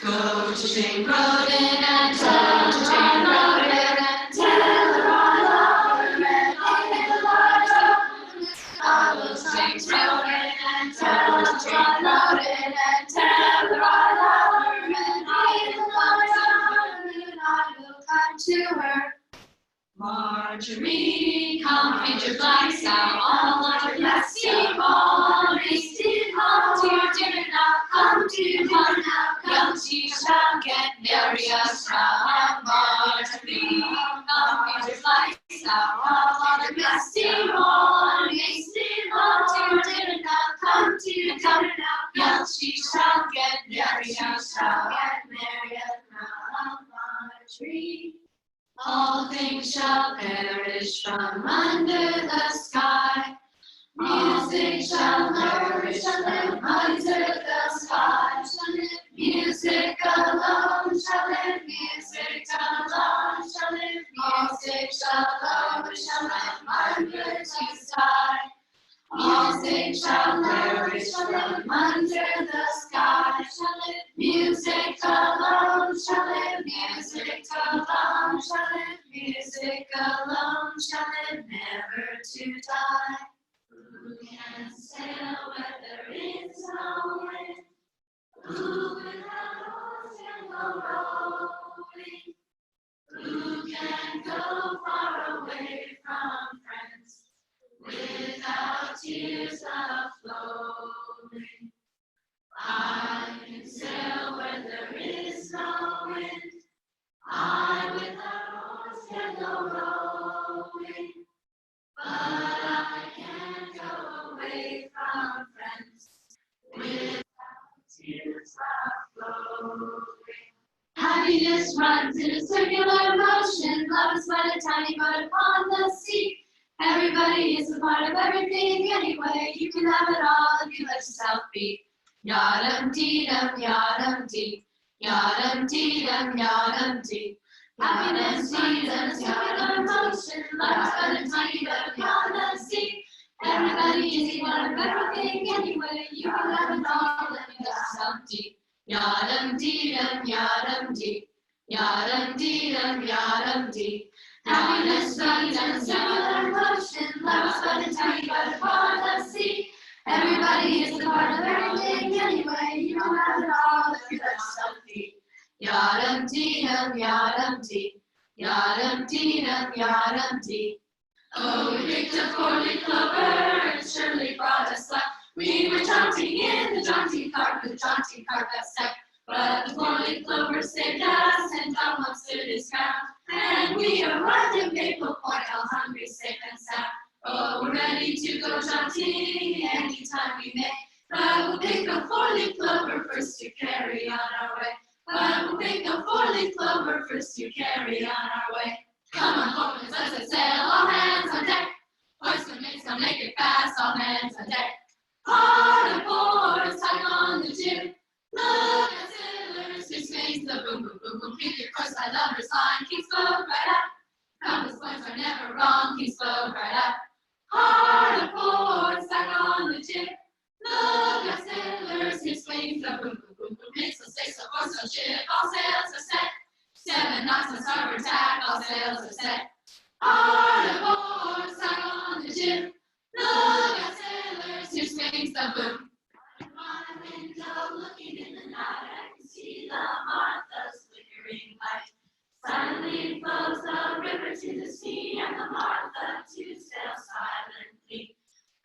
Coaching rodent and coaching rodent and tell her all over and I will sing rodent and coaching rodent and tell her all over and I will come to her. Marjorie, come feed your flags now, all our blessed mornings. Come to your dinner now, come to your dinner now, come she shall get Maria's crown. Marjorie, come feed your flags now, all our blessed mornings. Come to your dinner now, come to your dinner now, come she shall get Maria's crown. Marjorie. All things shall perish from under the sky. Music shall nourish them under the sky. Music alone shall live. Music alone shall live. Music shall nourish them under the sky. Music shall nourish them under the sky. Music alone shall live. Music alone shall live. Music alone shall live, never to die. Who can sail where there is no wind? Who without oars can go rowing? Who can go far away from friends without tears of flowing? I can sail where there is no wind. I without oars can go rowing, but I can't go away from friends without tears of flowing. Happiness runs in a circular motion. Love is but a tiny boat upon the sea. Everybody is a part of everything anyway. You can have it all if you let yourself be. Yadam-dee-dum, yadam-dee. Yadam-dee-dum, yadam-dee. Happiness runs in a circular motion. Love is but a tiny boat upon the sea. Everybody is a part of everything anyway. You can have it all if you let yourself be. Yadam-dee-dum, yadam-dee. Yadam-dee-dum, yadam-dee. Happiness runs in a circular motion. Love is but a tiny boat upon the sea. Everybody is a part of everything anyway. You can have it all if you let yourself be. Yadam-dee-dum, yadam-dee. Yadam-dee-dum, yadam-dee. Oh, we picked a four-leaf clover, and surely brought us luck. We were jaunting in the jaunting cart with the jaunting cart that stuck. But the four-leaf clover saved us, and Don Juan stood his ground. And we arrived at Maple Point, all hungry, safe, and sound. Oh, we're ready to go jaunting anytime we may. But we'll pick a four-leaf clover first to carry on our way. But we'll pick a four-leaf clover first to carry on our way. Come on, boys, let's sail, all hands on deck. Hoist the mates, come make it fast, all hands on deck. Hard aboard, tight on the jib. Look at sailors who swings the boom, boom, boom, boom. Keep your course, I love your sign, keep float right up. Compass points are never wrong, keep float right up. Hard aboard, tight on the jib. Look at sailors who swings the boom, boom, boom, boom. Make so stay, so course, so ship, all sails are set. 7 knots on starboard tack, all sails are set. Hard aboard, tight on the jib. Look at sailors who swings the boom. By my window, looking in the night, I can see the Martha's flickering light. Silently flows the river to the sea, and the Martha to sail silently.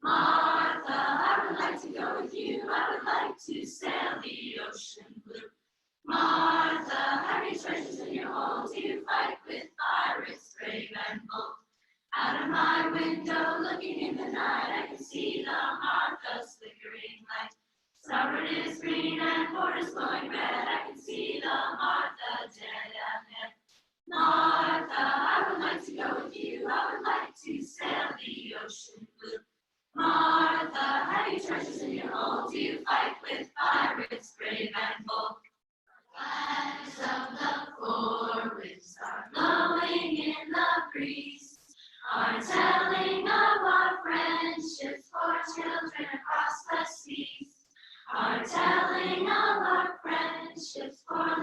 Martha, I would like to go with you. I would like to sail the ocean blue. Martha, have you treasures in your hold to fight with pirates brave and bold? Out of my window, looking in the night, I can see the Martha's flickering light. Starboard is green and port is glowing red. I can see the Martha dead ahead. Martha, I would like to go with you. I would like to sail the ocean blue. Martha, have you treasures in your hold to fight with pirates brave and bold? Flags of the four winds are blowing in the breeze, are telling of our friendships for children across the seas, are telling of our friendships for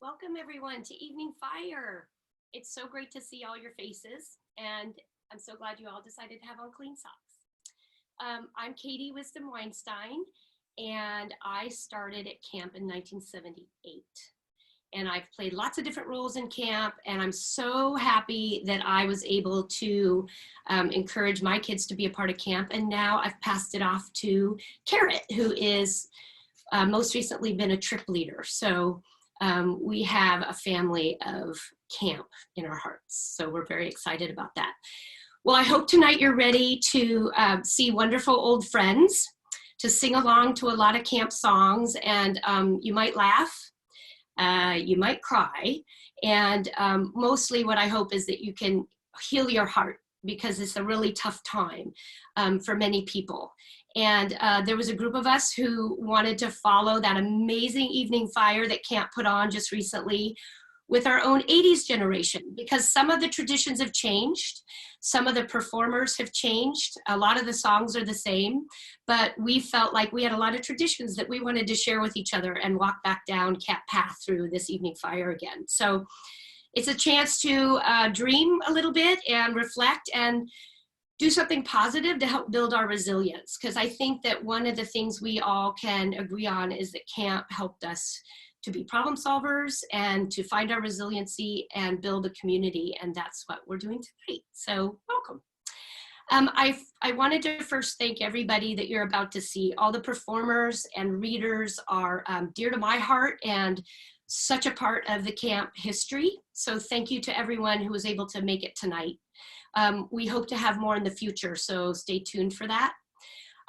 Welcome everyone to Evening Fire. It's so great to see all your faces, and I'm so glad you all decided to have on clean socks. I'm Katie Wisdom Weinstein, and I started at camp in 1978. And I've played lots of different roles in camp, and I'm so happy that I was able to encourage my kids to be a part of camp. And now I've passed it off to Carrot, who is most recently been a trip leader. So we have a family of camp in our hearts. So we're very excited about that. Well, I hope tonight you're ready to see wonderful old friends, to sing along to a lot of camp songs, and you might laugh, you might cry, and mostly what I hope is that you can heal your heart, because it's a really tough time for many people. And there was a group of us who wanted to follow that amazing evening fire that camp put on just recently with our own 80s generation, because some of the traditions have changed. Some of the performers have changed. A lot of the songs are the same, but we felt like we had a lot of traditions that we wanted to share with each other and walk back down Camp Path through this evening fire again. So it's a chance to dream a little bit and reflect and do something positive to help build our resilience. Because I think that one of the things we all can agree on is that camp helped us to be problem solvers and to find our resiliency and build a community. And that's what we're doing tonight. So welcome. I wanted to first thank everybody that you're about to see. All the performers and readers are dear to my heart and such a part of the camp history. So thank you to everyone who was able to make it tonight. We hope to have more in the future, so stay tuned for that.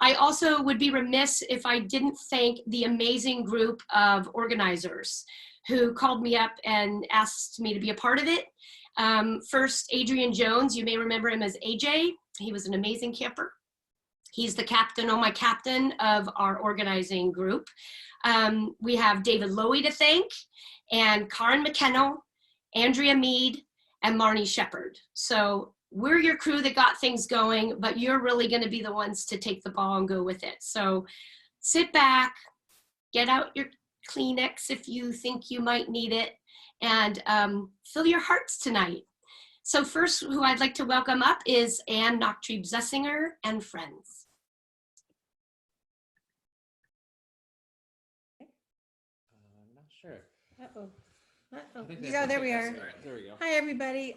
I also would be remiss if I didn't thank the amazing group of organizers who called me up and asked me to be a part of it. First, Adrian Jones, you may remember him as AJ. He was an amazing camper. He's the captain, my captain of our organizing group. We have David Lowy to thank, and Karen McKenna, Andrea Mead, and Marnie Shepard. So we're your crew that got things going, but you're really going to be the ones to take the ball and go with it. So sit back, get out your Kleenex if you think you might need it, and fill your hearts tonight. So first, who I'd like to welcome up is Anne Nachtrieb-Zessinger and friends. I'm not sure. Yeah, there we are. All right, there we go. Hi, everybody.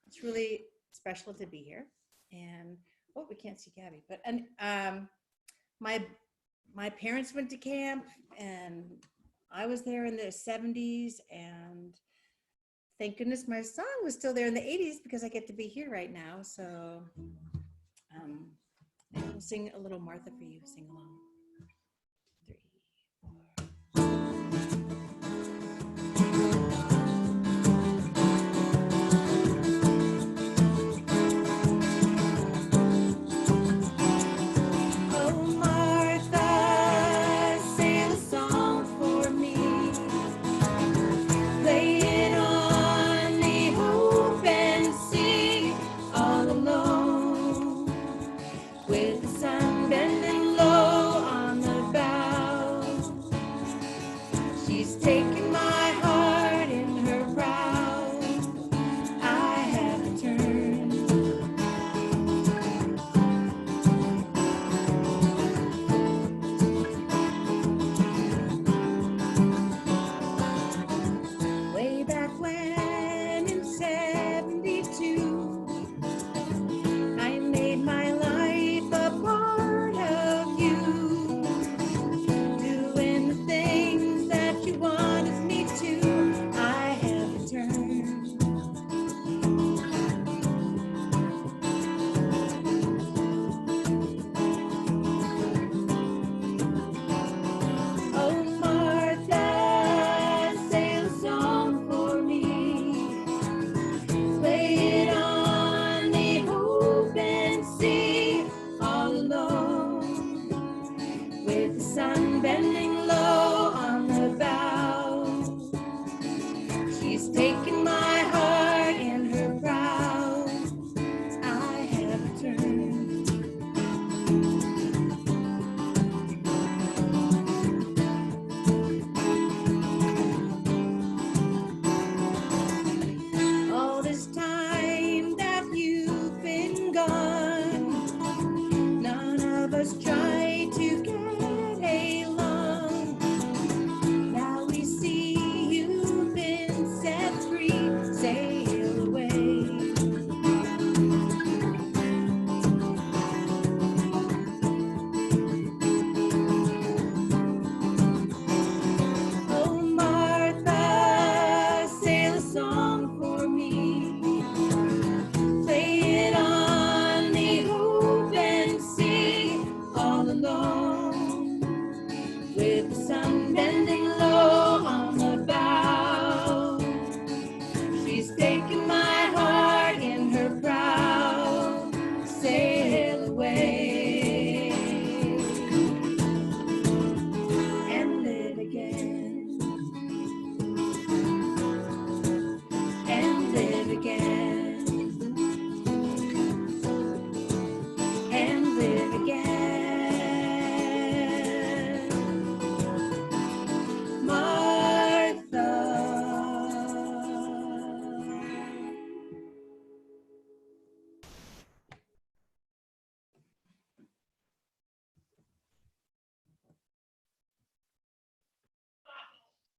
It's really special to be here. And we can't see Gabby, but my parents went to camp, and I was there in the 70s, and thank goodness my son was still there in the 80s because I get to be here right now. So we'll sing a little Martha for you. Sing along. 3, 4. With the sun bending low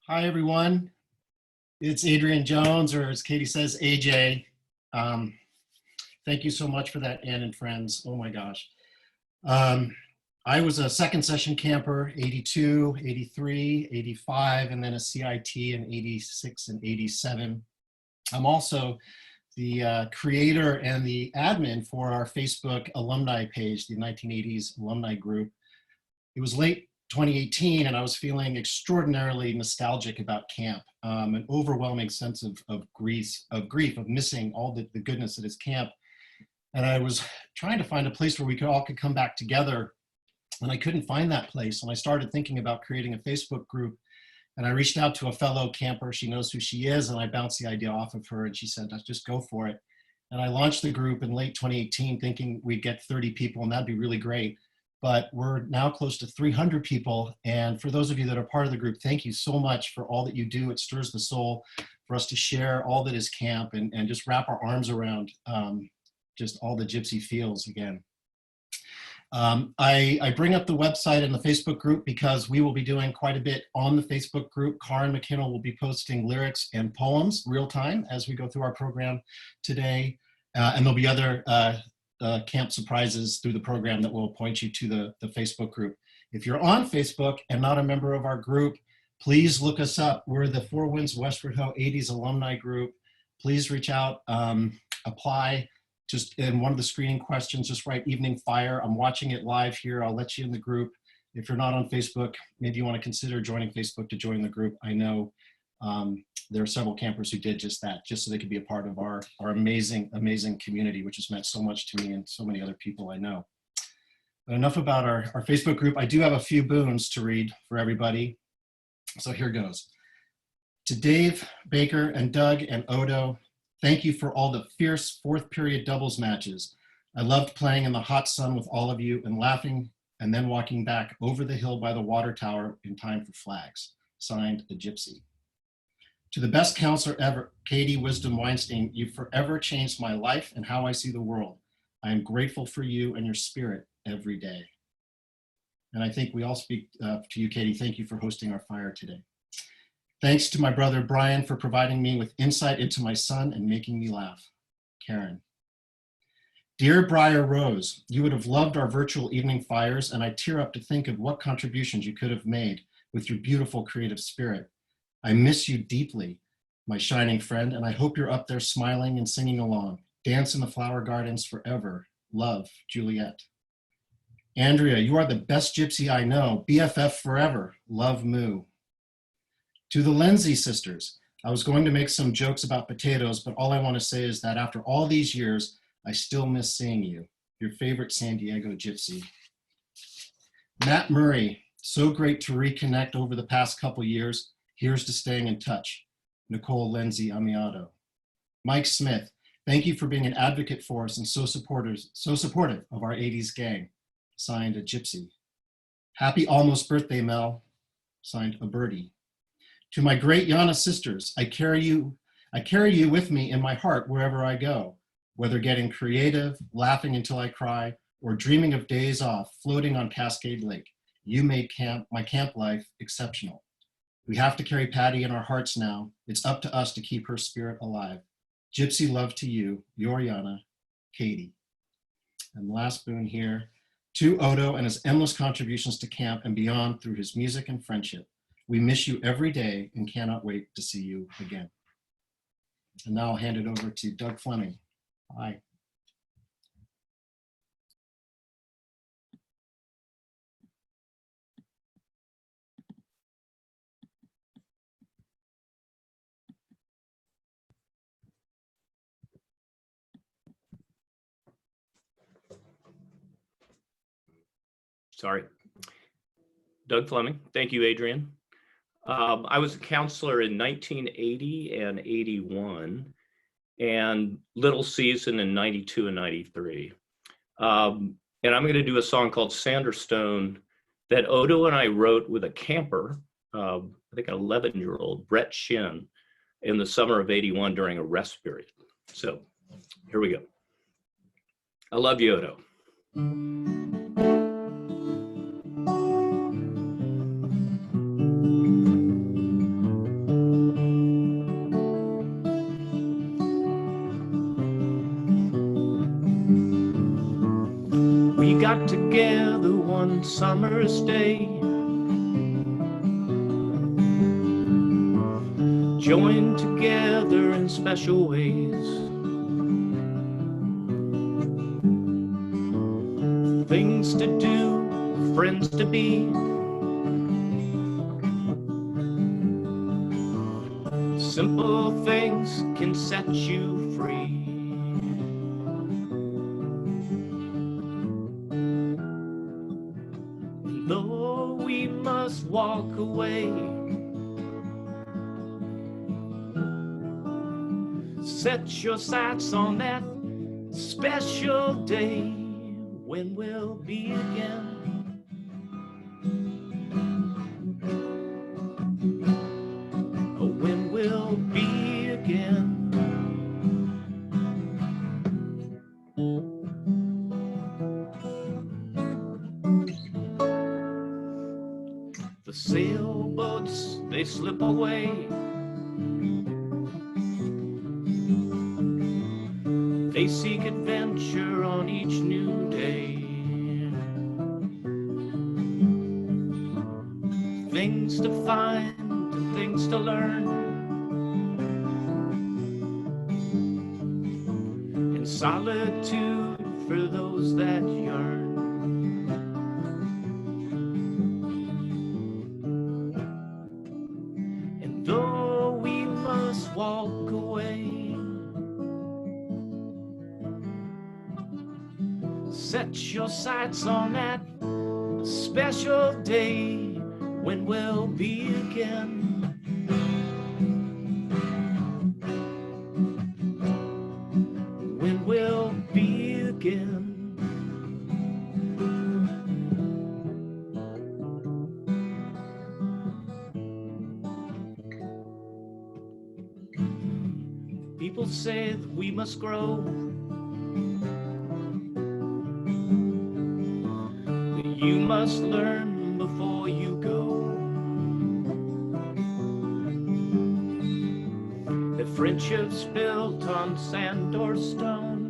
Hi, everyone. It's Adrian Jones, or as Katie says, AJ. Thank you so much for that, Ann and friends. Oh my gosh. I was a second session camper, 82, 83, 85, and then a CIT in 86 and 87. I'm also the creator and the admin for our Facebook alumni page, the 1980s alumni group. It was late 2018 and I was feeling extraordinarily nostalgic about camp, an overwhelming sense of grief, of missing all the goodness that is camp. And I was trying to find a place where we all could come back together, and I couldn't find that place. And I started thinking about creating a Facebook group, and I reached out to a fellow camper. She knows who she is, and I bounced the idea off of her, and she said, let's just go for it. And I launched the group in late 2018 thinking we'd get 30 people, and that'd be really great. But we're now close to 300 people. And for those of you that are part of the group, thank you so much for all that you do. It stirs the soul for us to share all that is camp and just wrap our arms around just all the gypsy feels again. I bring up the website and the Facebook group because we will be doing quite a bit on the Facebook group. Karin McKinnell will be posting lyrics and poems real time as we go through our program today. And there'll be other camp surprises through the program that will point you to the Facebook group. If you're on Facebook and not a member of our group, please look us up. We're the Four Winds Westward Ho 80s alumni group. Please reach out, apply. Just in one of the screening questions, just write Evening Fire. I'm watching it live here. I'll let you in the group. If you're not on Facebook, maybe you want to consider joining Facebook to join the group. I know there are several campers who did just that, just so they could be a part of our amazing, amazing community, which has meant so much to me and so many other people I know. But enough about our Facebook group. I do have a few boons to read for everybody. So here goes. To Dave, Baker, and Doug, and Odo, thank you for all the fierce fourth period doubles matches. I loved playing in the hot sun with all of you and laughing and then walking back over the hill by the water tower in time for flags. Signed, a gypsy. To the best counselor ever, Katie Wisdom Weinstein, you've forever changed my life and how I see the world. I am grateful for you and your spirit every day. And I think we all speak to you, Katie. Thank you for hosting our fire today. Thanks to my brother Brian for providing me with insight into my son and making me laugh. Karen. Dear Briar Rose, you would have loved our virtual evening fires, and I tear up to think of what contributions you could have made with your beautiful creative spirit. I miss you deeply, my shining friend, and I hope you're up there smiling and singing along. Dance in the flower gardens forever. Love, Juliet. Andrea, you are the best gypsy I know. BFF forever. Love, Moo. To the Lindsay sisters, I was going to make some jokes about potatoes, but all I want to say is that after all these years, I still miss seeing you. Your favorite San Diego gypsy. Matt Murray, so great to reconnect over the past couple years. Here's to staying in touch. Nicole Lindsay Amiato. Mike Smith, thank you for being an advocate for us and so supportive of our 80s gang. Signed, a gypsy. Happy almost birthday, Mel. Signed, a birdie. To my great Yana sisters, I carry you with me in my heart wherever I go, whether getting creative, laughing until I cry, or dreaming of days off, floating on Cascade Lake. You made my camp life exceptional. We have to carry Patty in our hearts now. It's up to us to keep her spirit alive. Gypsy love to you, your Yana, Katie. And last boon here, to Odo and his endless contributions to camp and beyond through his music and friendship. We miss you every day and cannot wait to see you again. And now I'll hand it over to Doug Fleming. Hi. Sorry. Doug Fleming. Thank you, Adrian. I was a counselor in 1980 and 81 and little season in 92 and 93. And I'm going to do a song called Sanderstone that Odo and I wrote with a camper, I think an 11-year-old, Brett Shin, in the summer of 81 during a rest period. So here we go. I love you, Odo. got together one summer's day, joined together in special ways. Things to do, friends to be, simple things can set you free. And though we must walk away, set your sights on that special day when we'll be again. Oh, when we'll be again. The sailboats, they slip away. They seek adventure on each new day. Things to find and things to learn. In solitude for those that yearn. And though we must walk away, set your sights on that special day when we'll be again. When we'll be again. People say that we must grow, that you must learn before you go, that friendship's built on sand or stone,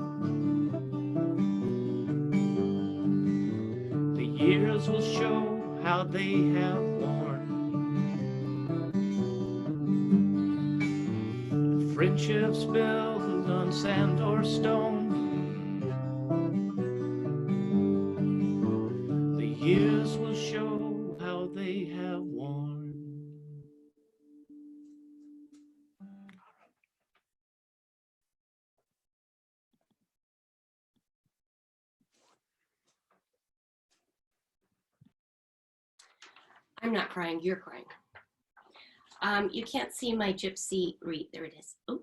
the years will show how they have worn. Friendships built on sand or stone, the years will show how they have worn. I'm not crying, you're crying. You can't see my gypsy wreath. There it is. Oh,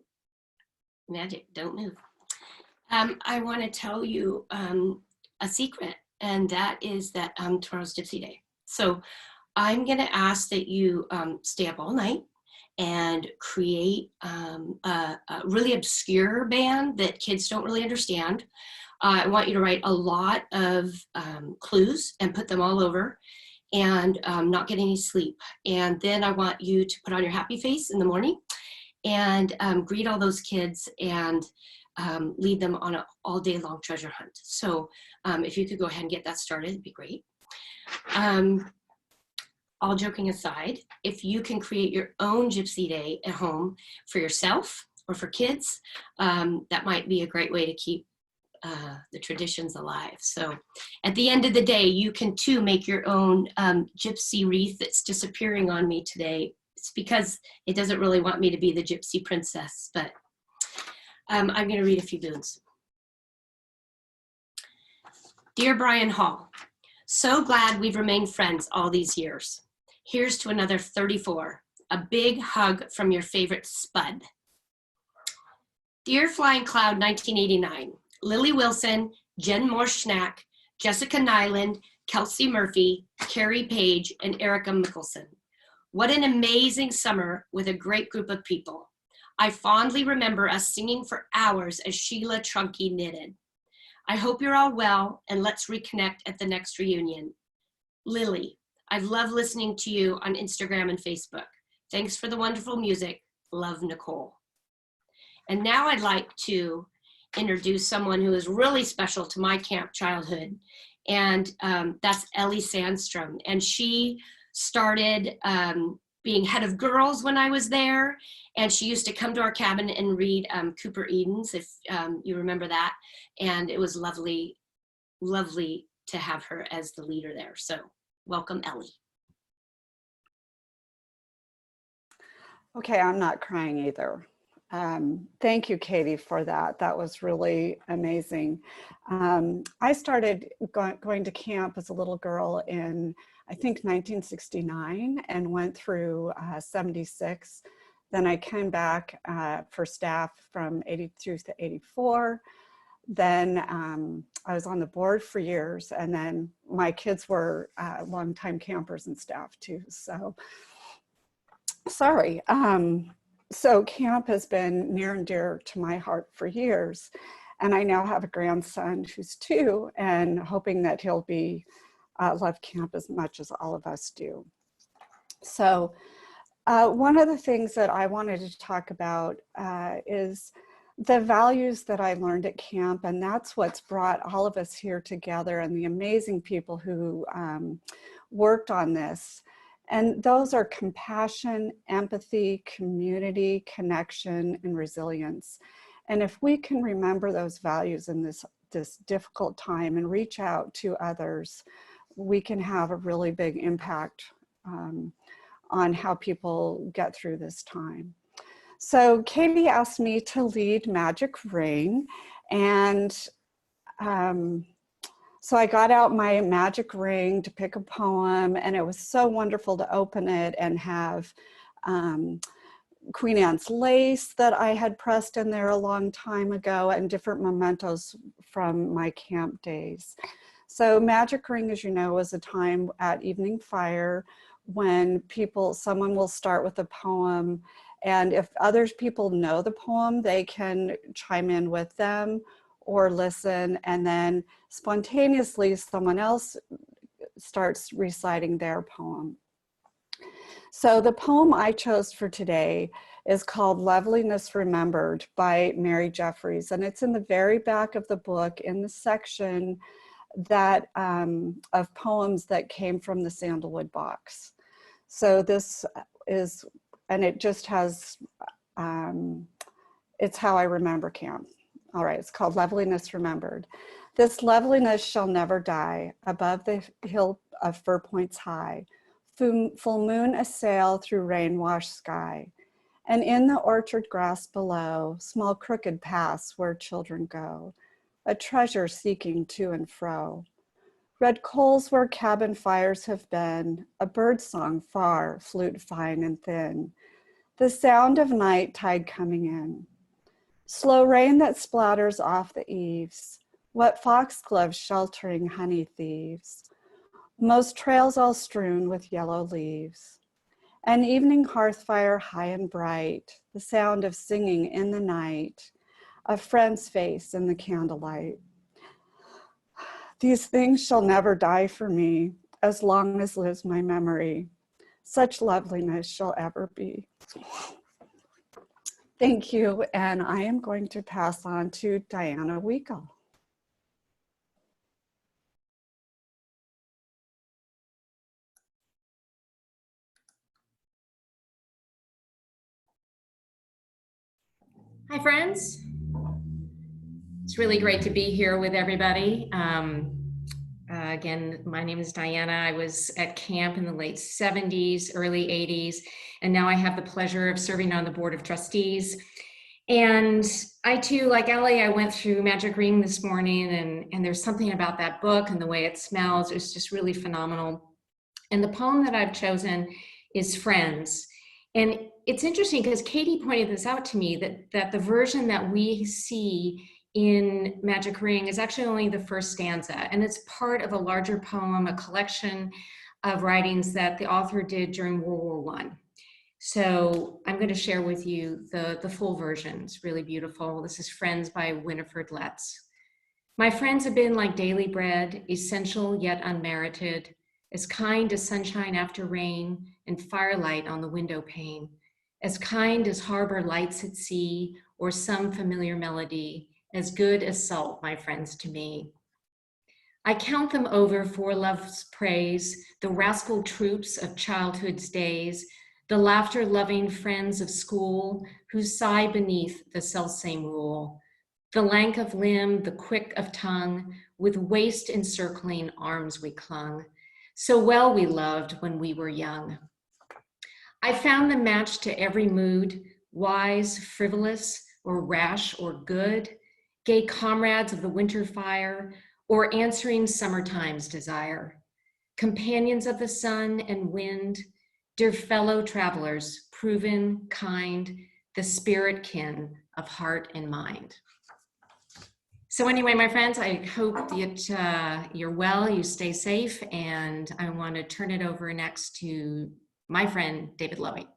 magic, don't move. I want to tell you a secret, and that is that tomorrow's Gypsy Day. So I'm going to ask that you stay up all night and create a really obscure band that kids don't really understand. I want you to write a lot of clues and put them all over, and not get any sleep. And then I want you to put on your happy face in the morning and greet all those kids and lead them on an all day long treasure hunt. So if you could go ahead and get that started, it'd be great. All joking aside, if you can create your own Gypsy Day at home for yourself or for kids, that might be a great way to keep the traditions alive. So at the end of the day, you can too make your own gypsy wreath that's disappearing on me today. It's because it doesn't really want me to be the gypsy princess, but I'm going to read a few boons. Dear Brian Hall, so glad we've remained friends all these years. Here's to another 34. A big hug from your favorite Spud. Dear Flying Cloud 1989, Lily Wilson, Jen Moore-Schnack, Jessica Nyland, Kelsey Murphy, Carrie Page, and Erica Mickelson. What an amazing summer with a great group of people. I fondly remember us singing for hours as Sheila Trunky knitted. I hope you're all well, and let's reconnect at the next reunion. Lily, I've loved listening to you on Instagram and Facebook. Thanks for the wonderful music. Love, Nicole. And now I'd like to introduce someone who is really special to my camp childhood, And that's Ellie Sandstrom. And she started being head of girls when I was there. And she used to come to our cabin and read Cooper Edens, if you remember that. And it was lovely, lovely to have her as the leader there. So welcome, Ellie. Okay, I'm not crying either. Thank you, Katie, for that. That was really amazing. I started going to camp as a little girl in, I think, 1969 and went through 76. Then I came back for staff from 82 to 84. Then I was on the board for years, and then my kids were longtime campers and staff too. So, sorry. So camp has been near and dear to my heart for years. And I now have a grandson who's 2 and hoping that he'll be love camp as much as all of us do. So one of the things that I wanted to talk about is the values that I learned at camp, and that's what's brought all of us here together and the amazing people who worked on this. And those are compassion, empathy, community, connection, and resilience. And if we can remember those values in this difficult time and reach out to others, we can have a really big impact on how people get through this time. So Katie asked me to lead Magic Ring, and so I got out my magic ring to pick a poem, and it was so wonderful to open it and have Queen Anne's lace that I had pressed in there a long time ago and different mementos from my camp days. So Magic Ring, as you know, is a time at evening fire when someone will start with a poem, and if other people know the poem, they can chime in with them or listen, and then spontaneously someone else starts reciting their poem. So the poem I chose for today is called Loveliness Remembered by Mary Jeffries, and it's in the very back of the book in the section that of poems that came from the Sandalwood box. So this is, and it just has, it's how I remember camp. All right, it's called Loveliness Remembered. This loveliness shall never die, above the hill of fir points high, full moon assail through rain-washed sky, and in the orchard grass below, small crooked paths where children go, a treasure seeking to and fro. Red coals where cabin fires have been, a bird song far, flute fine and thin, the sound of night tide coming in. Slow rain that splatters off the eaves, wet foxgloves sheltering honey thieves, most trails all strewn with yellow leaves. An evening hearth fire high and bright, the sound of singing in the night, a friend's face in the candlelight. These things shall never die for me, as long as lives my memory. Such loveliness shall ever be. Thank you, and I am going to pass on to Diana Weekle. Hi, friends. It's really great to be here with everybody. Again, my name is Diana. I was at camp in the late 70s, early 80s, and now I have the pleasure of serving on the Board of Trustees. And I too, like Ellie, I went through Magic Ring this morning, and there's something about that book and the way it smells. It's just really phenomenal. And the poem that I've chosen is Friends. And it's interesting because Katie pointed this out to me, that the version that we see in Magic Ring is actually only the first stanza, and it's part of a larger poem, a collection of writings that the author did during World War I. So I'm going to share with you the full version. It's really beautiful. This is Friends by Winifred Letts. My friends have been like daily bread, essential yet unmerited, as kind as sunshine after rain and firelight on the window pane, as kind as harbor lights at sea or some familiar melody, as good as salt, my friends, to me. I count them over for love's praise, the rascal troops of childhood's days, the laughter-loving friends of school who sigh beneath the selfsame rule, the lank of limb, the quick of tongue, with waist encircling arms we clung. So well we loved when we were young. I found them matched to every mood, wise, frivolous, or rash or good, gay comrades of the winter fire, or answering summertime's desire, companions of the sun and wind, dear fellow travelers, proven, kind, the spirit kin of heart and mind. So anyway, my friends, I hope that you're well, you stay safe, and I want to turn it over next to my friend, David Lowy.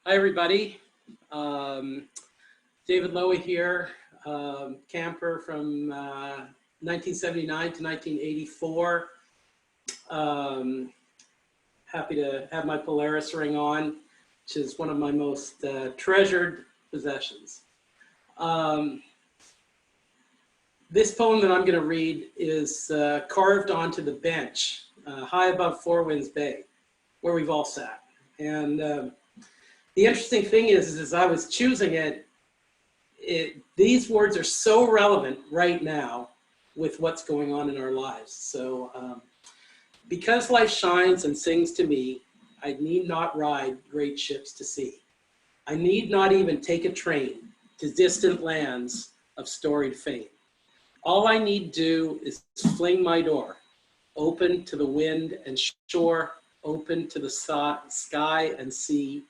Hi, everybody. David Lowy here, camper from 1979 to 1984. Happy to have my Polaris ring on, which is one of my most treasured possessions. This poem that I'm going to read is carved onto the bench high above Four Winds Bay, where we've all sat. And the interesting thing is as I was choosing it, these words are so relevant right now with what's going on in our lives. So because life shines and sings to me, I need not ride great ships to sea. I need not even take a train to distant lands of storied fame. All I need do is fling my door, open to the wind and shore, open to the sky and sea,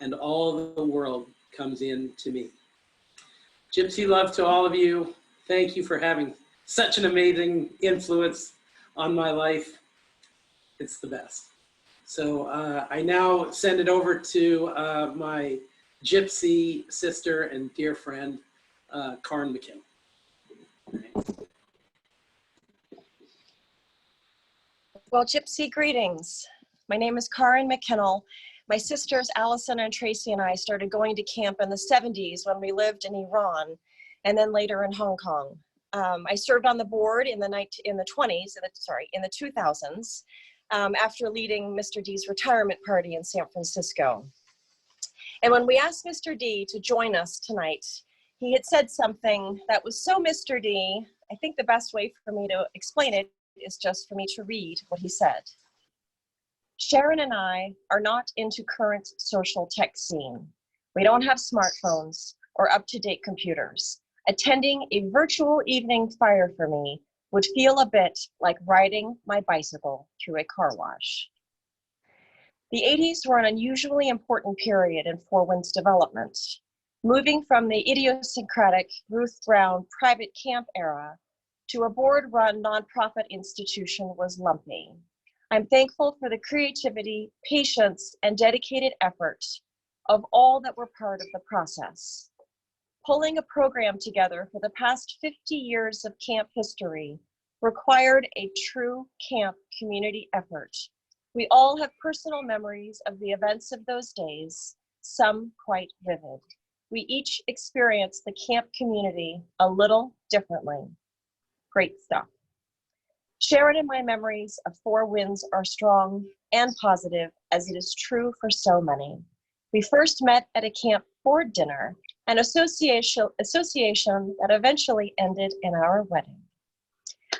and all the world comes in to me. Gypsy love to all of you. Thank you for having such an amazing influence on my life. It's the best. So I now send it over to my Gypsy sister and dear friend, Karen McKim. Well, Gypsy, greetings. My name is Karen McKinnell. My sisters Allison and Tracy and I started going to camp in the 70s when we lived in Iran, and then later in Hong Kong. I served on the board in the 2000s, after leading Mr. D's retirement party in San Francisco. And when we asked Mr. D to join us tonight, he had said something that was so Mr. D. I think the best way for me to explain it is just for me to read what he said. Sharon and I are not into current social tech scene. We don't have smartphones or up-to-date computers. Attending a virtual evening fire for me would feel a bit like riding my bicycle through a car wash. The 80s were an unusually important period in Four Winds development. Moving from the idiosyncratic Ruth Brown private camp era to a board-run nonprofit institution was lumpy. I'm thankful for the creativity, patience, and dedicated effort of all that were part of the process. Pulling a program together for the past 50 years of camp history required a true camp community effort. We all have personal memories of the events of those days, some quite vivid. We each experienced the camp community a little differently. Great stuff. Sharon and my memories of Four Winds are strong and positive, as it is true for so many. We first met at a camp board dinner, an association that eventually ended in our wedding.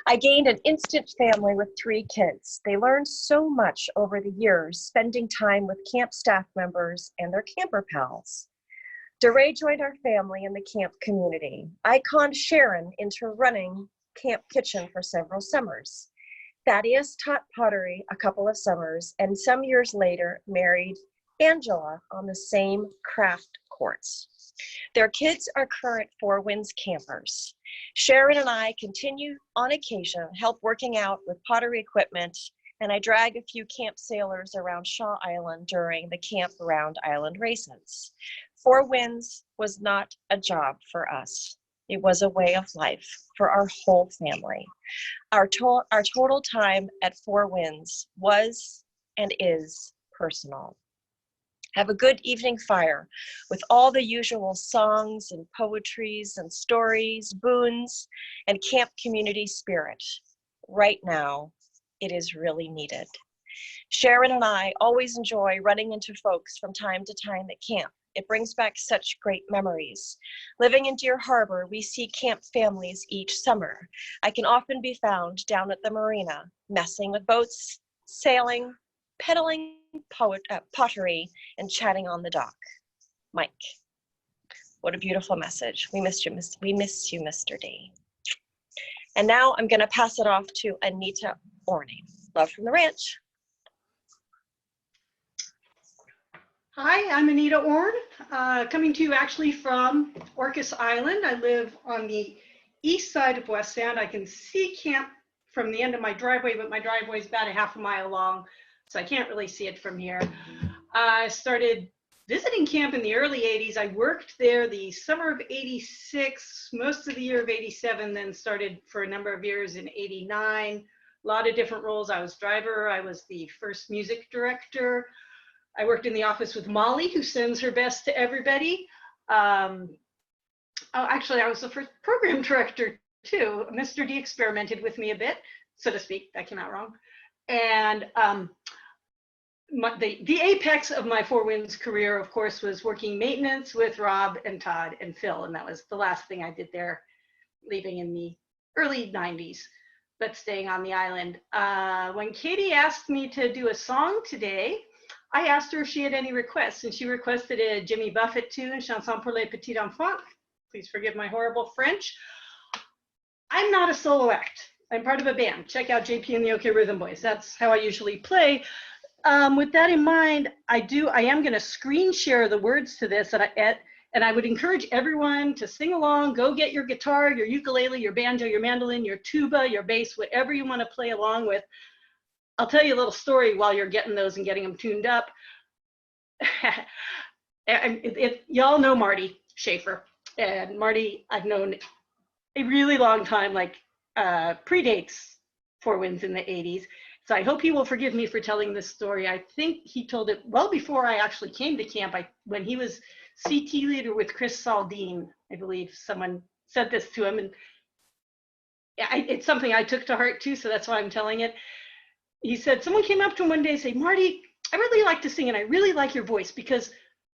I gained an instant family with 3 kids. They learned so much over the years, spending time with camp staff members and their camper pals. DeRay joined our family in the camp community. I conned Sharon into running camp kitchen for several summers. Thaddeus taught pottery a couple of summers, and some years later married Angela on the same craft course. Their kids are current Four Winds campers. Sharon and I continue on occasion help working out with pottery equipment, and I drag a few camp sailors around Shaw Island during the Camp Round Island races. Four Winds was not a job for us. It was a way of life for our whole family. Our total time at Four Winds was and is personal. Have a good evening fire with all the usual songs and poetries and stories, boons, and camp community spirit. Right now, it is really needed. Sharon and I always enjoy running into folks from time to time at camp. It brings back such great memories. Living in Deer Harbor, we see camp families each summer. I can often be found down at the marina, messing with boats, sailing, peddling pottery, and chatting on the dock. Mike, what a beautiful message. We miss you, Mr. D. And now I'm going to pass it off to Anita Orney. Love from the ranch. Hi, I'm Anita Orn, coming to you actually from Orcas Island. I live on the east side of West Sand. I can see camp from the end of my driveway, but my driveway is about a half a mile long, so I can't really see it from here. I started visiting camp in the early 80s. I worked there the summer of 86, most of the year of 87, then started for a number of years in 89. A lot of different roles. I was driver, I was the first music director. I worked in the office with Molly, who sends her best to everybody. Actually, I was the first program director too. Mr. D experimented with me a bit, so to speak. That came out wrong. And the apex of my Four Winds career, of course, was working maintenance with Rob and Todd and Phil. And that was the last thing I did there, leaving in the early 90s, but staying on the island. When Katie asked me to do a song today, I asked her if she had any requests, and she requested a Jimmy Buffett tune, Chanson pour les petits enfants. Please forgive my horrible French. I'm not a solo act. I'm part of a band. Check out JP and the OK Rhythm Boys. That's how I usually play. With that in mind, I am going to screen share the words to this, and I would encourage everyone to sing along. Go get your guitar, your ukulele, your banjo, your mandolin, your tuba, your bass, whatever you want to play along with. I'll tell you a little story while you're getting those and getting them tuned up. Y'all know Marty Schaefer, and Marty I've known a really long time, like predates Four Winds in the 80s. So I hope he will forgive me for telling this story. I think he told it well before I actually came to camp. When he was CT leader with Chris Saldine, I believe someone said this to him, and it's something I took to heart too, so that's why I'm telling it. He said, someone came up to him one day and said, Marty, I really like to sing and I really like your voice, because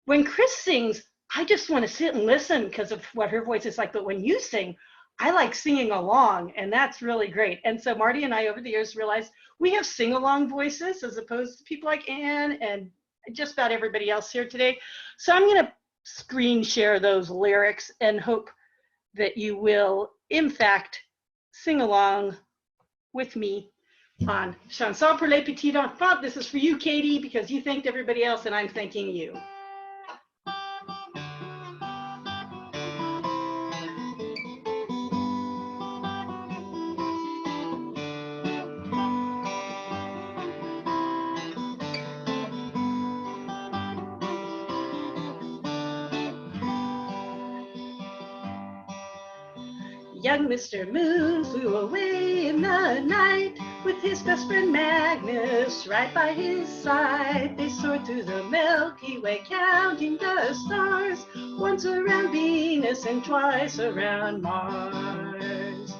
when Chris sings, I just want to sit and listen because of what her voice is like. But when you sing, I like singing along, and that's really great. And so Marty and I over the years realized we have sing-along voices as opposed to people like Ann and just about everybody else here today. So I'm going to screen share those lyrics and hope that you will, in fact, sing along with me on Chanson pour les petits enfants. This is for you, Katie, because you thanked everybody else and I'm thanking you. Young Mr. Moon flew away in the night with his best friend Magnus right by his side. They soared through the Milky Way, counting the stars, once around Venus and twice around Mars.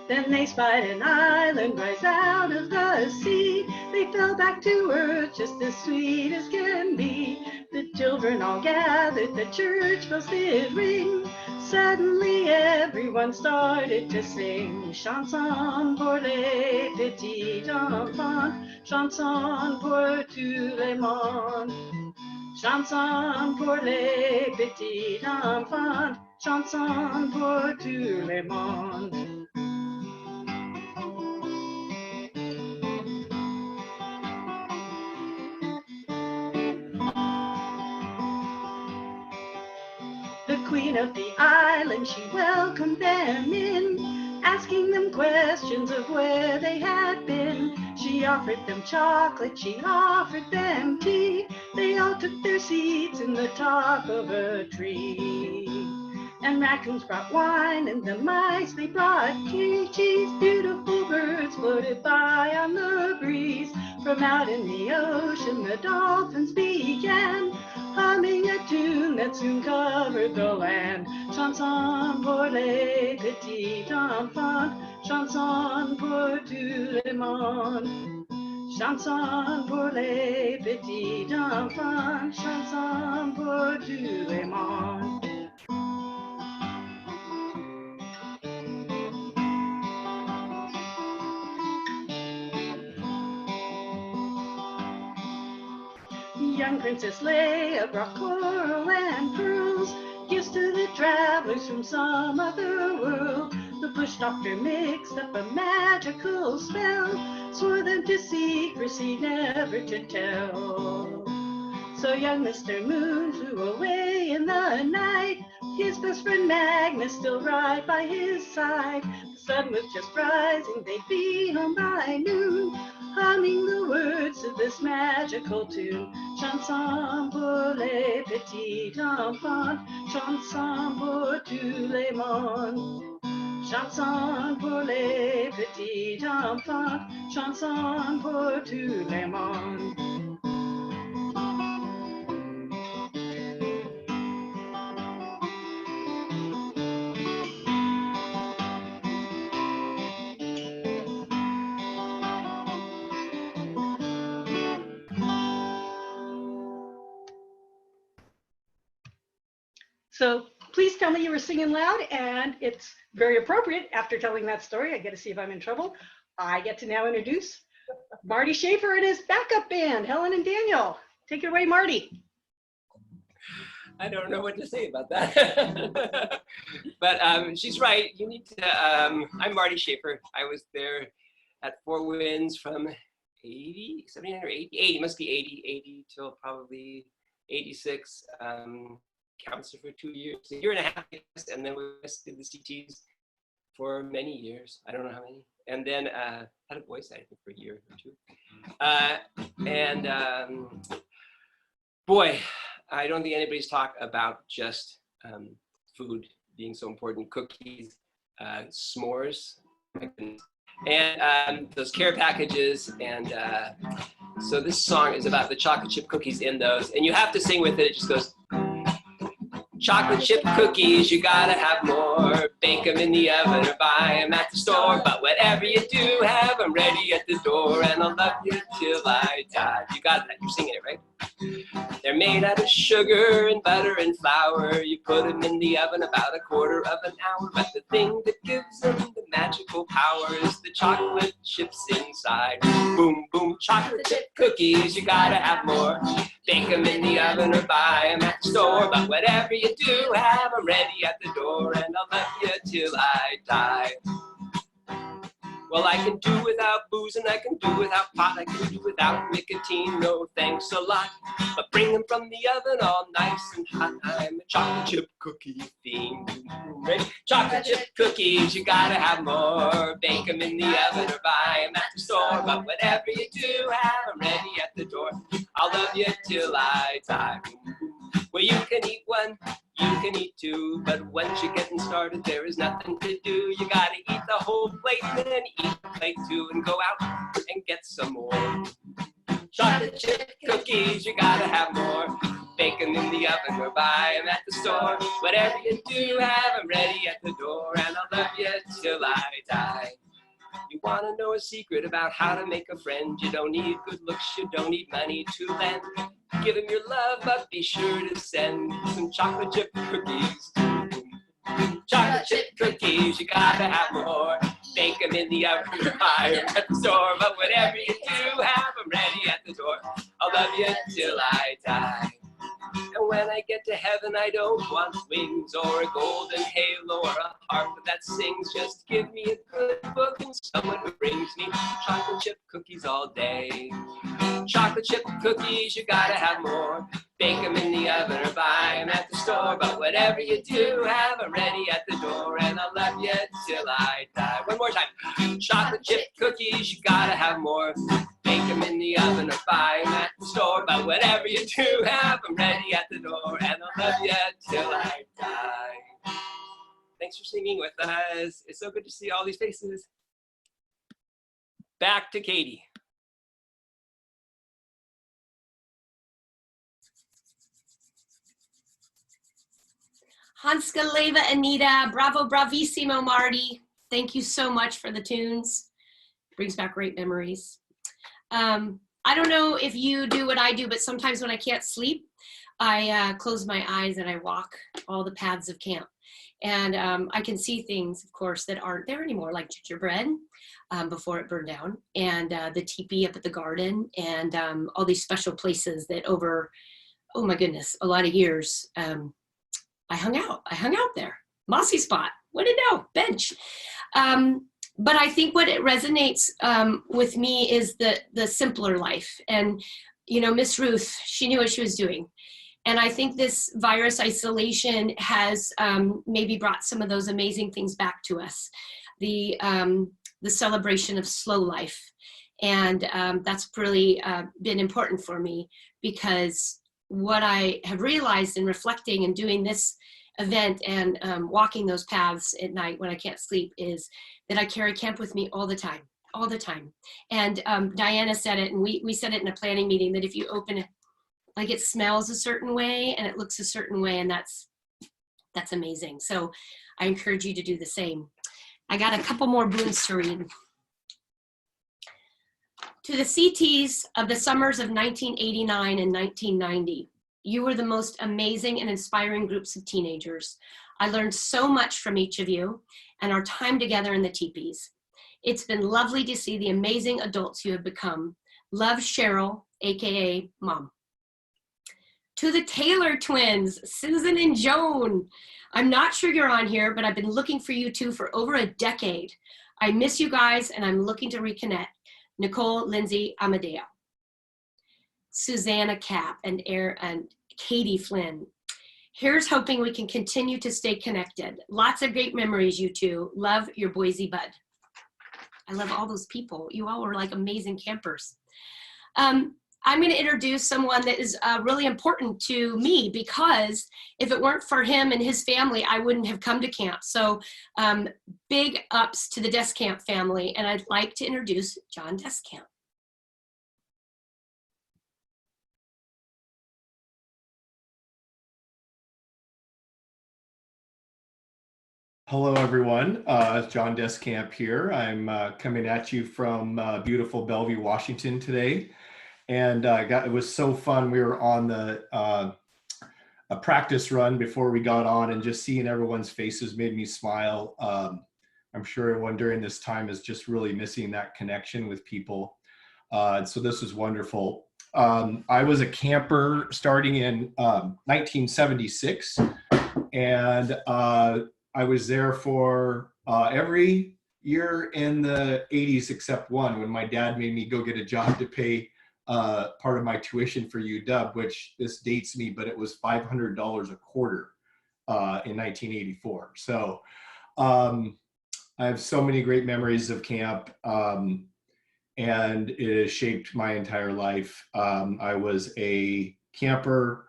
Then they spied an island rise out of the sea. They fell back to earth just as sweet as can be. The children all gathered, the church bells did ring. Suddenly everyone started to sing. Chanson pour les petits enfants, chanson pour tout le monde. Chanson pour les petits enfants, chanson pour tout le monde. The queen of the island, she welcomed them in, asking them questions of where they had been. She offered them chocolate, she offered them tea. They all took their seats in the top of a tree. And raccoons brought wine, and the mice they brought cheese. Beautiful birds floated by on the breeze. From out in the ocean, the dolphins began humming a tune that soon covered the land. Chanson pour les petits enfants, chanson pour tout le monde. Chanson pour les petits enfants, chanson pour tout le monde. Young Princess Leia brought coral and pearls, gifts to the travelers from some other world. The bush doctor mixed up a magical spell, swore them to secrecy, never to tell. So young Mr. Moon flew away in the night, his best friend Magnus still right by his side. The sun was just rising, they'd be home by noon, humming the words of this magical tune. Chanson pour les petits enfants, chanson pour tout le monde. Chanson pour les petits enfants, chanson pour tout le monde. So please tell me you were singing loud, and it's very appropriate after telling that story. I get to see if I'm in trouble. I get to now introduce Marty Schaefer and his backup band, Helen and Daniel. Take it away, Marty. I don't know what to say about that. But she's right. You need to, I'm Marty Schaefer. I was there at Four Winds from 80, 79 or 80, 80, must be 80 till probably 86. Counselor for 2 years, a year and a half, and then we did the CTs for many years. I don't know how many. And then had a voice, I think, for a year or two. Boy, I don't think anybody's talked about just food being so important. Cookies, s'mores, and those care packages. And so this song is about the chocolate chip cookies in those. And you have to sing with it. It just goes, chocolate chip cookies, you gotta have more. Bake them in the oven or buy them at the store. But whatever you do, have them ready at the door. And I'll love you till I die. You got that, you're singing it, right? They're made out of sugar and butter and flour. You put them in the oven about a quarter of an hour. But the thing that gives them the magical power is the chocolate chips inside. Boom, boom, chocolate chip cookies, you gotta have more. Bake them in the oven or buy them at the store. But whatever you do, have them ready at the door. And I'll love you till I die. Well, I can do without booze and I can do without pot. I can do without nicotine, no thanks a lot. But bring them from the oven all nice and hot. I'm a chocolate chip cookie fiend. Ready? Chocolate chip cookies, you gotta have more. Bake them in the oven or buy them at the store. But whatever you do, have them ready at the door. I'll love you till I die. Well, you can eat one, you can eat two, but once you're getting started, there is nothing to do. You gotta eat the whole plate and then eat the plate too and go out and get some more. Chocolate chip cookies, you gotta have more. Bake them in the oven or buy them at the store. Whatever you do, have them ready at the door, and I'll love you till I die. You want to know a secret about how to make a friend? You don't need good looks, you don't need money to lend. Give him your love, but be sure to send some chocolate chip cookies. Chocolate chip cookies, you gotta have more. Bake them in the oven or buy them at the store. But whatever you do, have them ready at the door. I'll love you till I die. And when I get to heaven, I don't want wings or a golden halo or a harp that sings. Just give me a good book and someone who brings me chocolate chip cookies all day. Chocolate chip cookies, you gotta have more. Bake them in the oven or buy them at the store. But whatever you do, have them ready at the door. And I'll love you till I die. One more time. Chocolate chip cookies, you gotta have more. Bake them in the oven or buy them at the store. But whatever you do, have them ready at the door. And I'll love you till I die. Thanks for singing with us. It's so good to see all these faces. Back to Katie. Hanska Leva Anita, bravo, bravissimo, Marty. Thank you so much for the tunes. Brings back great memories. I don't know if you do what I do, but sometimes when I can't sleep, I close my eyes and I walk all the paths of camp. And I can see things, of course, that aren't there anymore, like gingerbread before it burned down, and the teepee up at the garden, and all these special places that over, oh my goodness, a lot of years, I hung out there. Mossy spot, what did know, bench. But I think what it resonates with me is the simpler life. And, you know, Miss Ruth, she knew what she was doing. And I think this virus isolation has maybe brought some of those amazing things back to us. The celebration of slow life. And that's really been important for me, because what I have realized in reflecting and doing this event and walking those paths at night when I can't sleep is that I carry camp with me all the time. And Diana said it, and we said it in a planning meeting, that if you open it, like it smells a certain way and it looks a certain way, and that's amazing. So I encourage you to do the same. I got a couple more boons to read. To the CTs of the summers of 1989 and 1990, you were the most amazing and inspiring groups of teenagers. I learned so much from each of you and our time together in the teepees. It's been lovely to see the amazing adults you have become. Love, Cheryl, AKA Mom. To the Taylor twins, Susan and Joan. I'm not sure you're on here, but I've been looking for you two for over a decade. I miss you guys and I'm looking to reconnect. Nicole, Lindsay, Amadeo. Susanna Cap and Katie Flynn. Here's hoping we can continue to stay connected. Lots of great memories, you two. Love, your Boise bud. I love all those people. You all were like amazing campers. I'm going to introduce someone that is really important to me, because if it weren't for him and his family, I wouldn't have come to camp. So big ups to the Descamp family. And I'd like to introduce John Descamp. Hello, everyone. It's John Descamp here. I'm coming at you from beautiful Bellevue, Washington today. And it was so fun. We were on a practice run before we got on, and just seeing everyone's faces made me smile. I'm sure everyone during this time is just really missing that connection with people. So this was wonderful. I was a camper starting in 1976, and I was there for every year in the 80s except one, when my dad made me go get a job to pay part of my tuition for UW, which this dates me, but it was $500 a quarter in 1984. So I have so many great memories of camp, and it has shaped my entire life. I was a camper,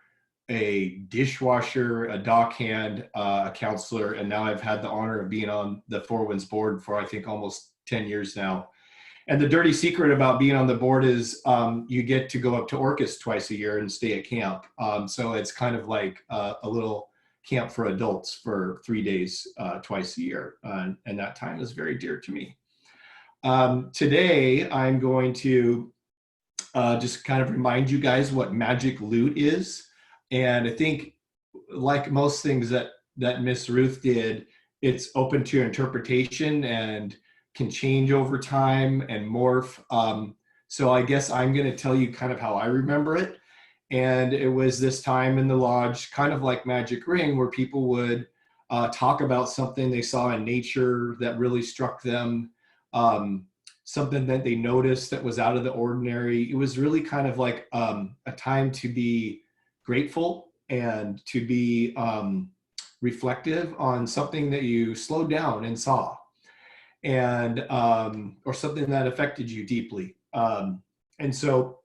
a dishwasher, a dockhand, a counselor, and now I've had the honor of being on the Four Winds board for I think almost 10 years now. And the dirty secret about being on the board is you get to go up to Orcas twice a year and stay at camp. So it's kind of like a little camp for adults for 3 days twice a year. And that time is very dear to me. Today, I'm going to just kind of remind you guys what magic loot is. And I think, like most things that Miss Ruth did, it's open to interpretation and can change over time and morph. So I guess I'm going to tell you kind of how I remember it. And it was this time in the lodge, kind of like Magic Ring, where people would talk about something they saw in nature that really struck them, something that they noticed that was out of the ordinary. It was really kind of like a time to be grateful and to be reflective on something that you slowed down and saw, and or something that affected you deeply. And so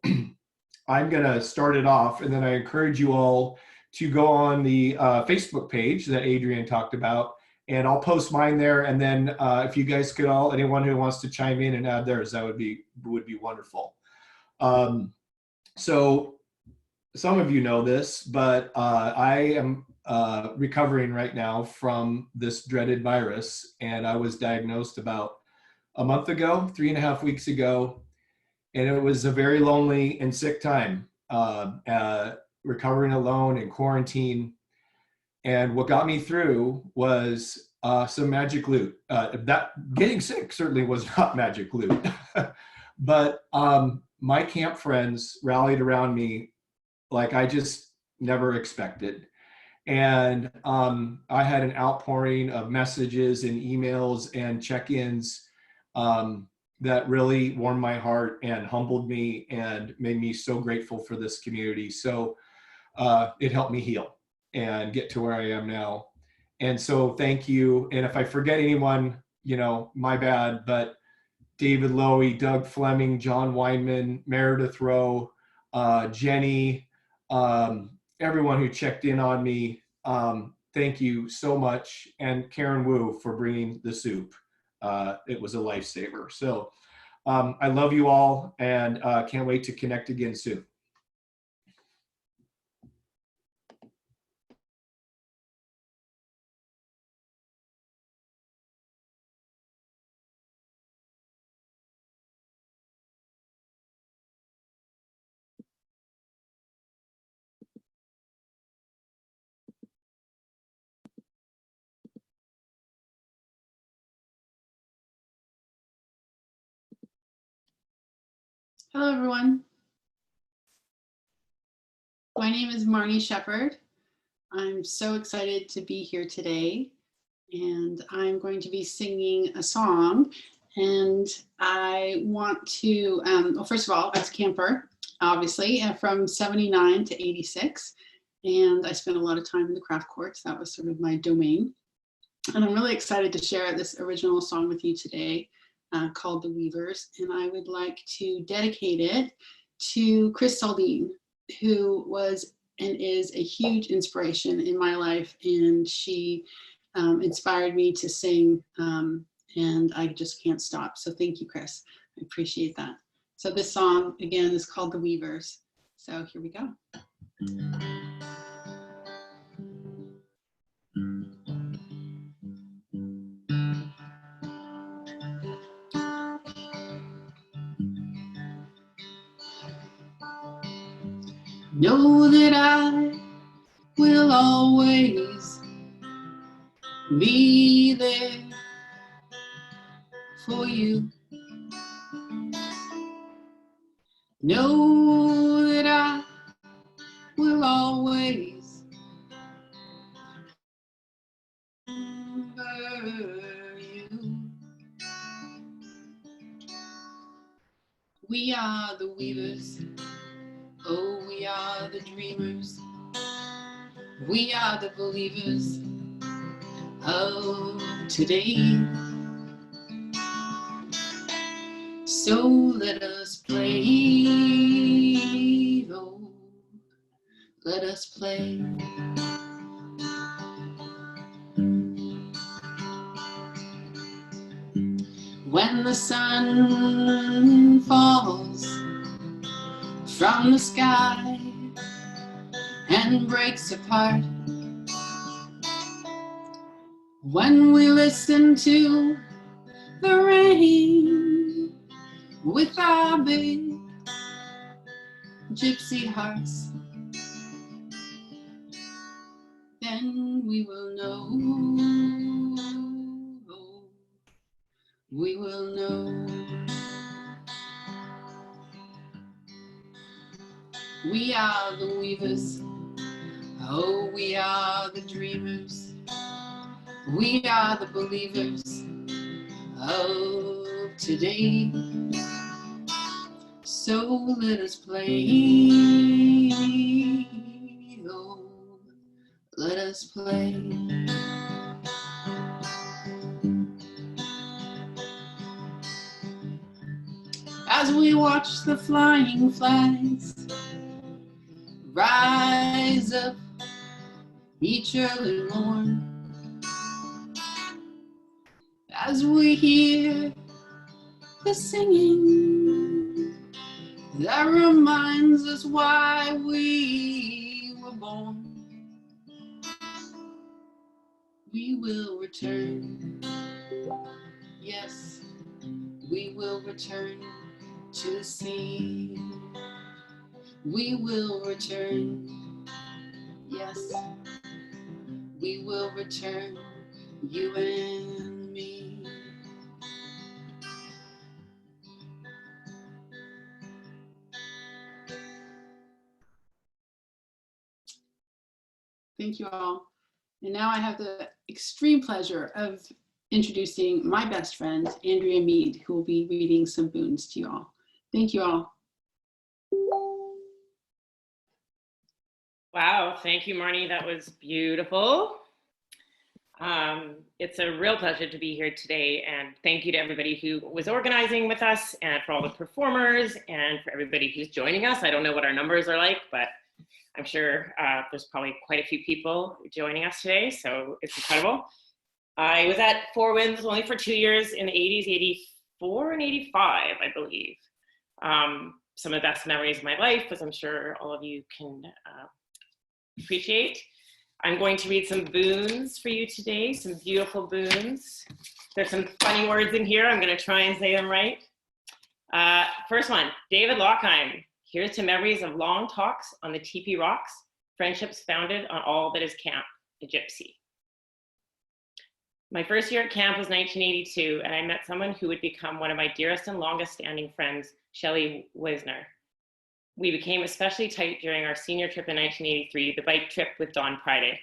I'm gonna start it off, and then I encourage you all to go on the Facebook page that Adrian talked about And I'll post mine there. And then if you guys could all, anyone who wants to chime in and add theirs, that would be wonderful. So some of you know this, but I am recovering right now from this dreaded virus. And I was diagnosed about a month ago, 3.5 weeks ago. And it was a very lonely and sick time, recovering alone in quarantine. And what got me through was some magic loot. That getting sick certainly was not magic loot, but my camp friends rallied around me like I just never expected. And I had an outpouring of messages and emails and check-ins that really warmed my heart and humbled me and made me so grateful for this community. So it helped me heal and get to where I am now. And so thank you. And if I forget anyone, you know, my bad, but David Lowy, Doug Fleming, John Weinman, Meredith Rowe, Jenny, everyone who checked in on me, thank you so much. And Karen Wu for bringing the soup. It was a lifesaver. So I love you all and can't wait to connect again soon. Hello, everyone. My name is Marnie Shepherd. I'm so excited to be here today, and I'm going to be singing a song. And I want to, well, first of all, I was a camper, obviously, from 79 to 86. And I spent a lot of time in the craft courts. That was sort of my domain. And I'm really excited to share this original song with you today called The Weavers. And I would like to dedicate it to Chris Saldine, who was and is a huge inspiration in my life. And she inspired me to sing, and I just can't stop. So thank you, Chris. I appreciate that. So this song, again, is called The Weavers. So here we go. Know that I will always be there for you. Know that I will always remember you. We are the weavers. Oh, we are the dreamers. We are the believers of today. So let us play, oh, let us play. When the sun falls from the sky and breaks apart, when we listen to the rain with our big gypsy hearts, then we will know, we will know. We are the weavers, oh, we are the dreamers. We are the believers of today. So let us play, oh, let us play. As we watch the flying flags rise up each early morn, as we hear the singing that reminds us why we were born. We will return, yes, we will return to the sea. We will return, yes, we will return, you and me. Thank you all. And now I have the extreme pleasure of introducing my best friend, Andrea Mead, who will be reading some boons to you all. Thank you all. Wow, thank you, Marnie. That was beautiful. It's a real pleasure to be here today, and thank you to everybody who was organizing with us, and for all the performers, and for everybody who's joining us. I don't know what our numbers are like, but I'm sure there's probably quite a few people joining us today, so it's incredible. I was at Four Winds only for 2 years in the 80s, 84 and 85, I believe. Some of the best memories of my life, as I'm sure all of you can appreciate. I'm going to read some boons for you today, some beautiful boons. There's some funny words in here. I'm going to try and say them right. First one, David Lockheim. Here's to memories of long talks on the teepee rocks, friendships founded on all that is camp, a gypsy. My first year at camp was 1982, and I met someone who would become one of my dearest and longest standing friends, Shelley Wisner. We became especially tight during our senior trip in 1983, the bike trip with Dawn Priday.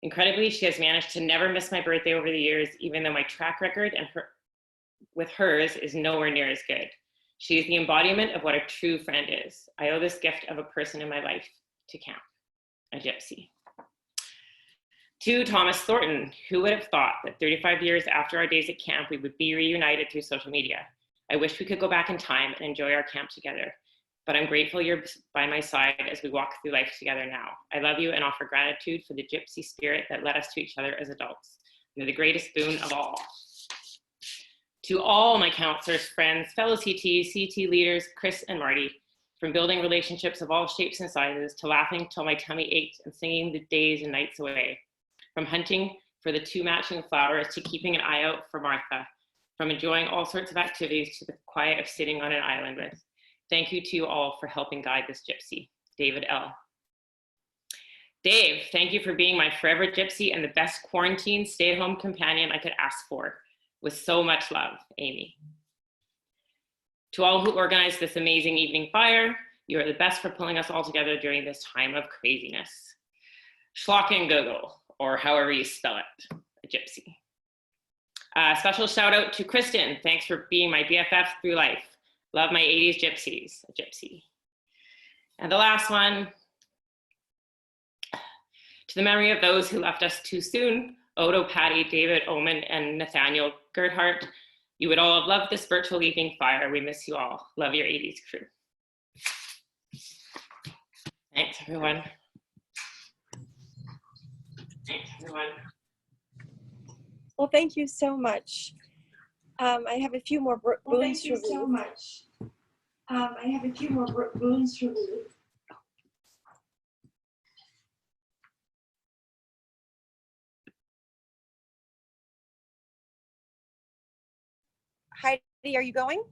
Incredibly, she has managed to never miss my birthday over the years, even though my track record with hers is nowhere near as good. She is the embodiment of what a true friend is. I owe this gift of a person in my life to camp, a gypsy. To Thomas Thornton, who would have thought that 35 years after our days at camp, we would be reunited through social media. I wish we could go back in time and enjoy our camp together, but I'm grateful you're by my side as we walk through life together now. I love you and offer gratitude for the gypsy spirit that led us to each other as adults. You're the greatest boon of all. To all my counselors, friends, fellow CTs, CT leaders, Chris and Marty, from building relationships of all shapes and sizes to laughing till my tummy ached and singing the days and nights away, from hunting for the 2 matching flowers to keeping an eye out for Martha, from enjoying all sorts of activities to the quiet of sitting on an island with. Thank you to you all for helping guide this gypsy. David L. Dave, thank you for being my forever gypsy and the best quarantine stay-at-home companion I could ask for. With so much love, Amy. To all who organized this amazing evening fire, you are the best for pulling us all together during this time of craziness. Schlockengogle, or however you spell it, a gypsy. Special shout out to Kristen. Thanks for being my BFF through life. Love my 80s gypsies, a gypsy. And the last one, to the memory of those who left us too soon, Odo, Patty, David, Oman, and Nathaniel Gerhardt, you would all have loved this virtual evening fire. We miss you all. Love your 80s crew. Thanks, everyone. Thanks, everyone. Well, thank you so much. I have a few more boons to read. I have a few more boons to read. Heidi, are you going?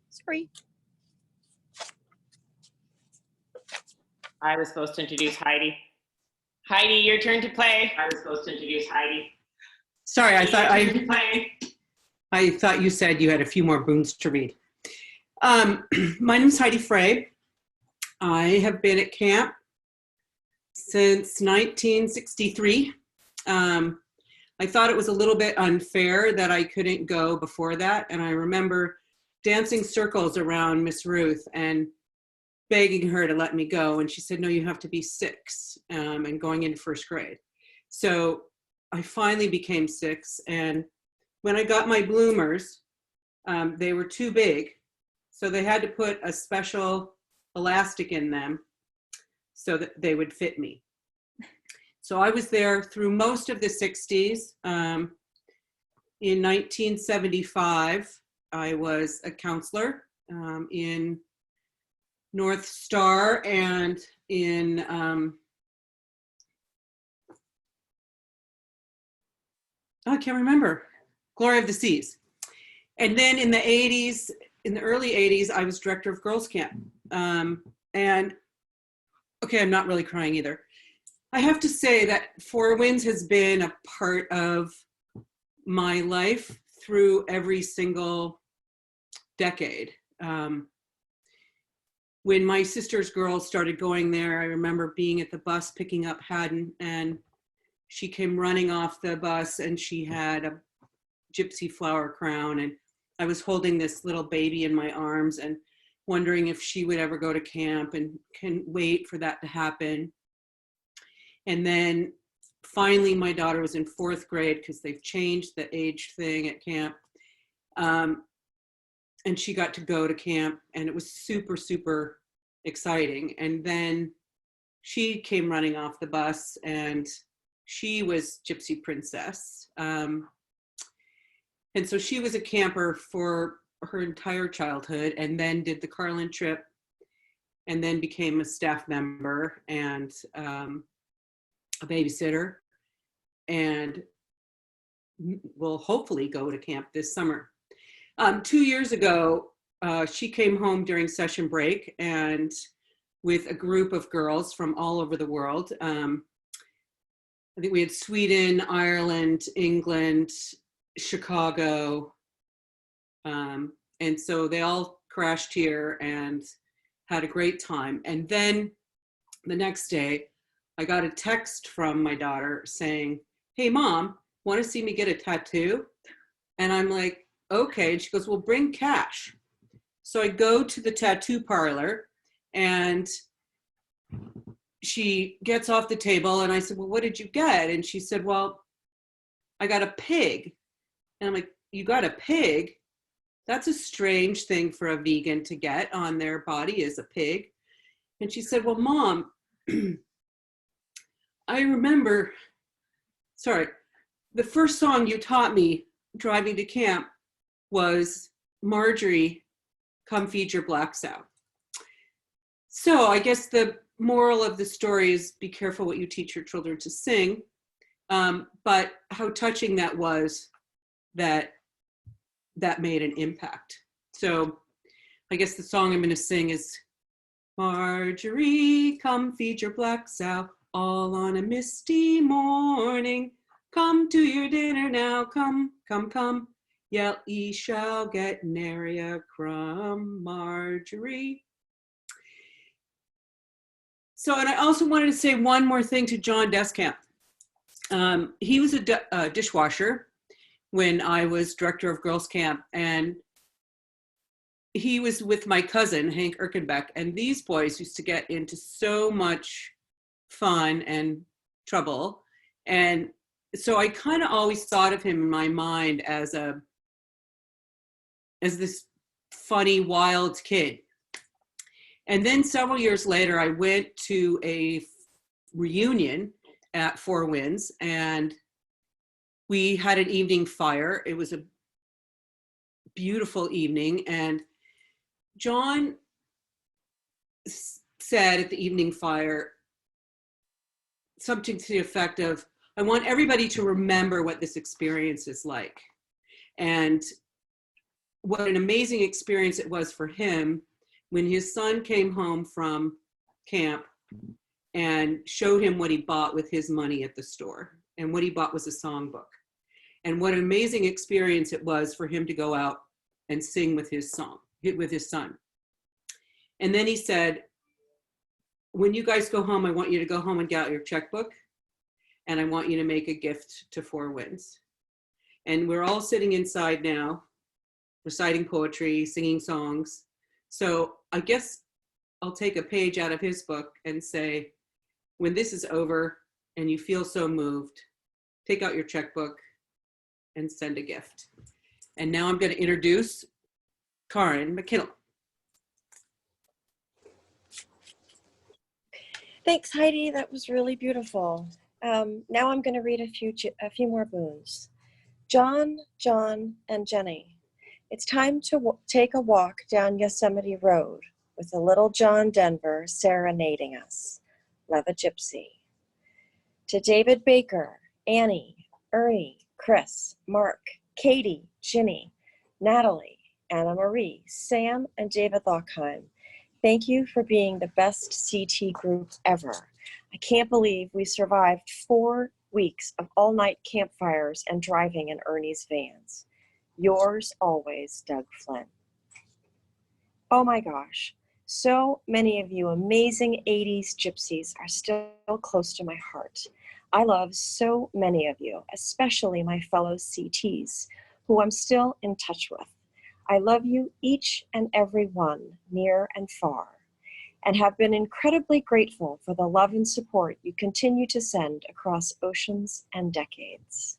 Sorry. I was supposed to introduce Heidi. Heidi, your turn to play. I was supposed to introduce Heidi. Sorry, I thought you said you had a few more boons to read. My name's Heidi Frey. I have been at camp since 1963. I thought it was a little bit unfair that I couldn't go before that. And I remember dancing circles around Miss Ruth and begging her to let me go. And she said, no, you have to be 6 and going into 1st grade. So I finally became 6. And when I got my bloomers, they were too big. So they had to put a special elastic in them so that they would fit me. So I was there through most of the 60s. In 1975, I was a counselor in North Star and in I can't remember, Glory of the Seas. And then in the 80s, in the early 80s, I was director of Girls Camp. And okay, I'm not really crying either. I have to say that Four Winds has been a part of my life through every single decade. When my sister's girls started going there, I remember being at the bus picking up Haddon, and she came running off the bus and she had a gypsy flower crown, and I was holding this little baby in my arms and wondering if she would ever go to camp, and can wait for that to happen. And then finally my daughter was in 4th grade because they've changed the age thing at camp. And she got to go to camp, and it was super, super exciting. And then she came running off the bus, and she was Gypsy Princess. And so she was a camper for her entire childhood, and then did the Carlin trip, and then became a staff member and a babysitter, and will hopefully go to camp this summer. 2 years ago, she came home during session break, and with a group of girls from all over the world. I think we had Sweden, Ireland, England, Chicago. And so they all crashed here and had a great time. And then the next day, I got a text from my daughter saying, "Hey mom, want to see me get a tattoo?" And I'm like, okay. And she goes, "Well, bring cash." So I go to the tattoo parlor, and she gets off the table, and I said, "Well, what did you get?" And she said, "Well, I got a pig." And I'm like, "You got a pig? That's a strange thing for a vegan to get on their body, is a pig." And she said, "Well, mom, I remember, sorry, the first song you taught me driving to camp was Marjorie, Come Feed Your Black Sow." So I guess the moral of the story is be careful what you teach your children to sing. But how touching that was, that made an impact. So I guess the song I'm going to sing is, "Marjorie, come feed your black sow, all on a misty morning. Come to your dinner now, come, come, come. Yet ye shall get nary a crumb, Marjorie." So, and I also wanted to say one more thing to John Deskamp. He was a dishwasher when I was director of Girls Camp, and he was with my cousin, Hank Erkenbeck, and these boys used to get into so much fun and trouble. And so I kind of always thought of him in my mind as this funny, wild kid. And then several years later, I went to a reunion at Four Winds, and we had an evening fire. It was a beautiful evening, and John said at the evening fire something to the effect of, "I want everybody to remember what this experience is like." And what an amazing experience it was for him when his son came home from camp and showed him what he bought with his money at the store. And what he bought was a songbook. And what an amazing experience it was for him to go out and sing with his son. And then he said, "When you guys go home, I want you to go home and get out your checkbook, and I want you to make a gift to Four Winds." And we're all sitting inside now, reciting poetry, singing songs. So I guess I'll take a page out of his book and say, when this is over and you feel so moved, take out your checkbook and send a gift. And now I'm going to introduce Karen McKinnell. Thanks, Heidi. That was really beautiful. Now I'm going to read a few more boons. John, and Jenny, it's time to take a walk down Yosemite Road with a little John Denver serenading us. Love a Gypsy. To David Baker, Annie, Ernie, Chris, Mark, Katie, Ginny, Natalie, Anna Marie, Sam, and David Lockheim, thank you for being the best CT group ever. I can't believe we survived 4 weeks of all-night campfires and driving in Ernie's vans. Yours always, Doug Flynn. Oh my gosh, so many of you amazing 80s gypsies are still close to my heart. I love so many of you, especially my fellow CTs, who I'm still in touch with. I love you each and every one, near and far, and have been incredibly grateful for the love and support you continue to send across oceans and decades.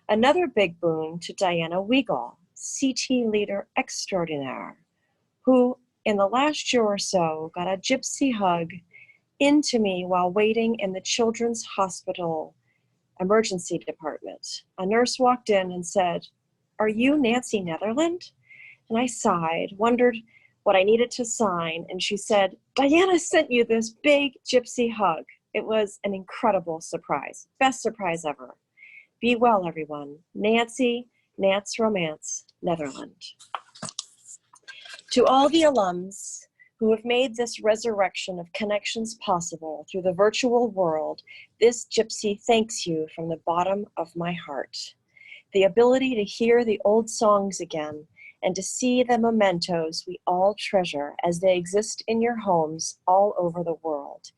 Another big boon to Diana Weigel, CT leader extraordinaire, who in the last year or so got a gypsy hug into me while waiting in the Children's Hospital emergency department. A nurse walked in and said, "Are you Nancy Netherland?" And I sighed, wondered what I needed to sign, and she said, "Diana sent you this big gypsy hug." It was an incredible surprise. Best surprise ever. Be well, everyone. Nancy, Nance Romance, Netherland. To all the alums who have made this resurrection of connections possible through the virtual world, this gypsy thanks you from the bottom of my heart. The ability to hear the old songs again and to see the mementos we all treasure as they exist in your homes all over the world.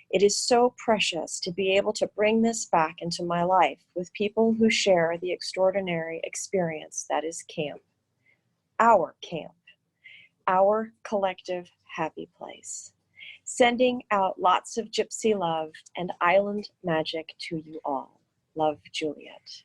It is so precious to be able to bring this back into my life with people who share the extraordinary experience that is camp. Our camp. Our collective happy place. Sending out lots of gypsy love and island magic to you all. Love, Juliet.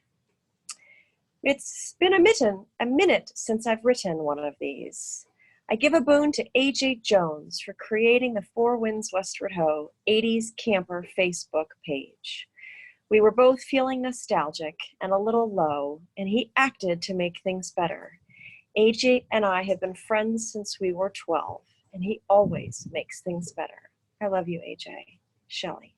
It's been a minute since I've written one of these. I give a boon to AJ Jones for creating the Four Winds Westward Ho 80s Camper Facebook page. We were both feeling nostalgic and a little low, and he acted to make things better. AJ and I have been friends since we were 12, and he always makes things better. I love you, AJ. Shelley.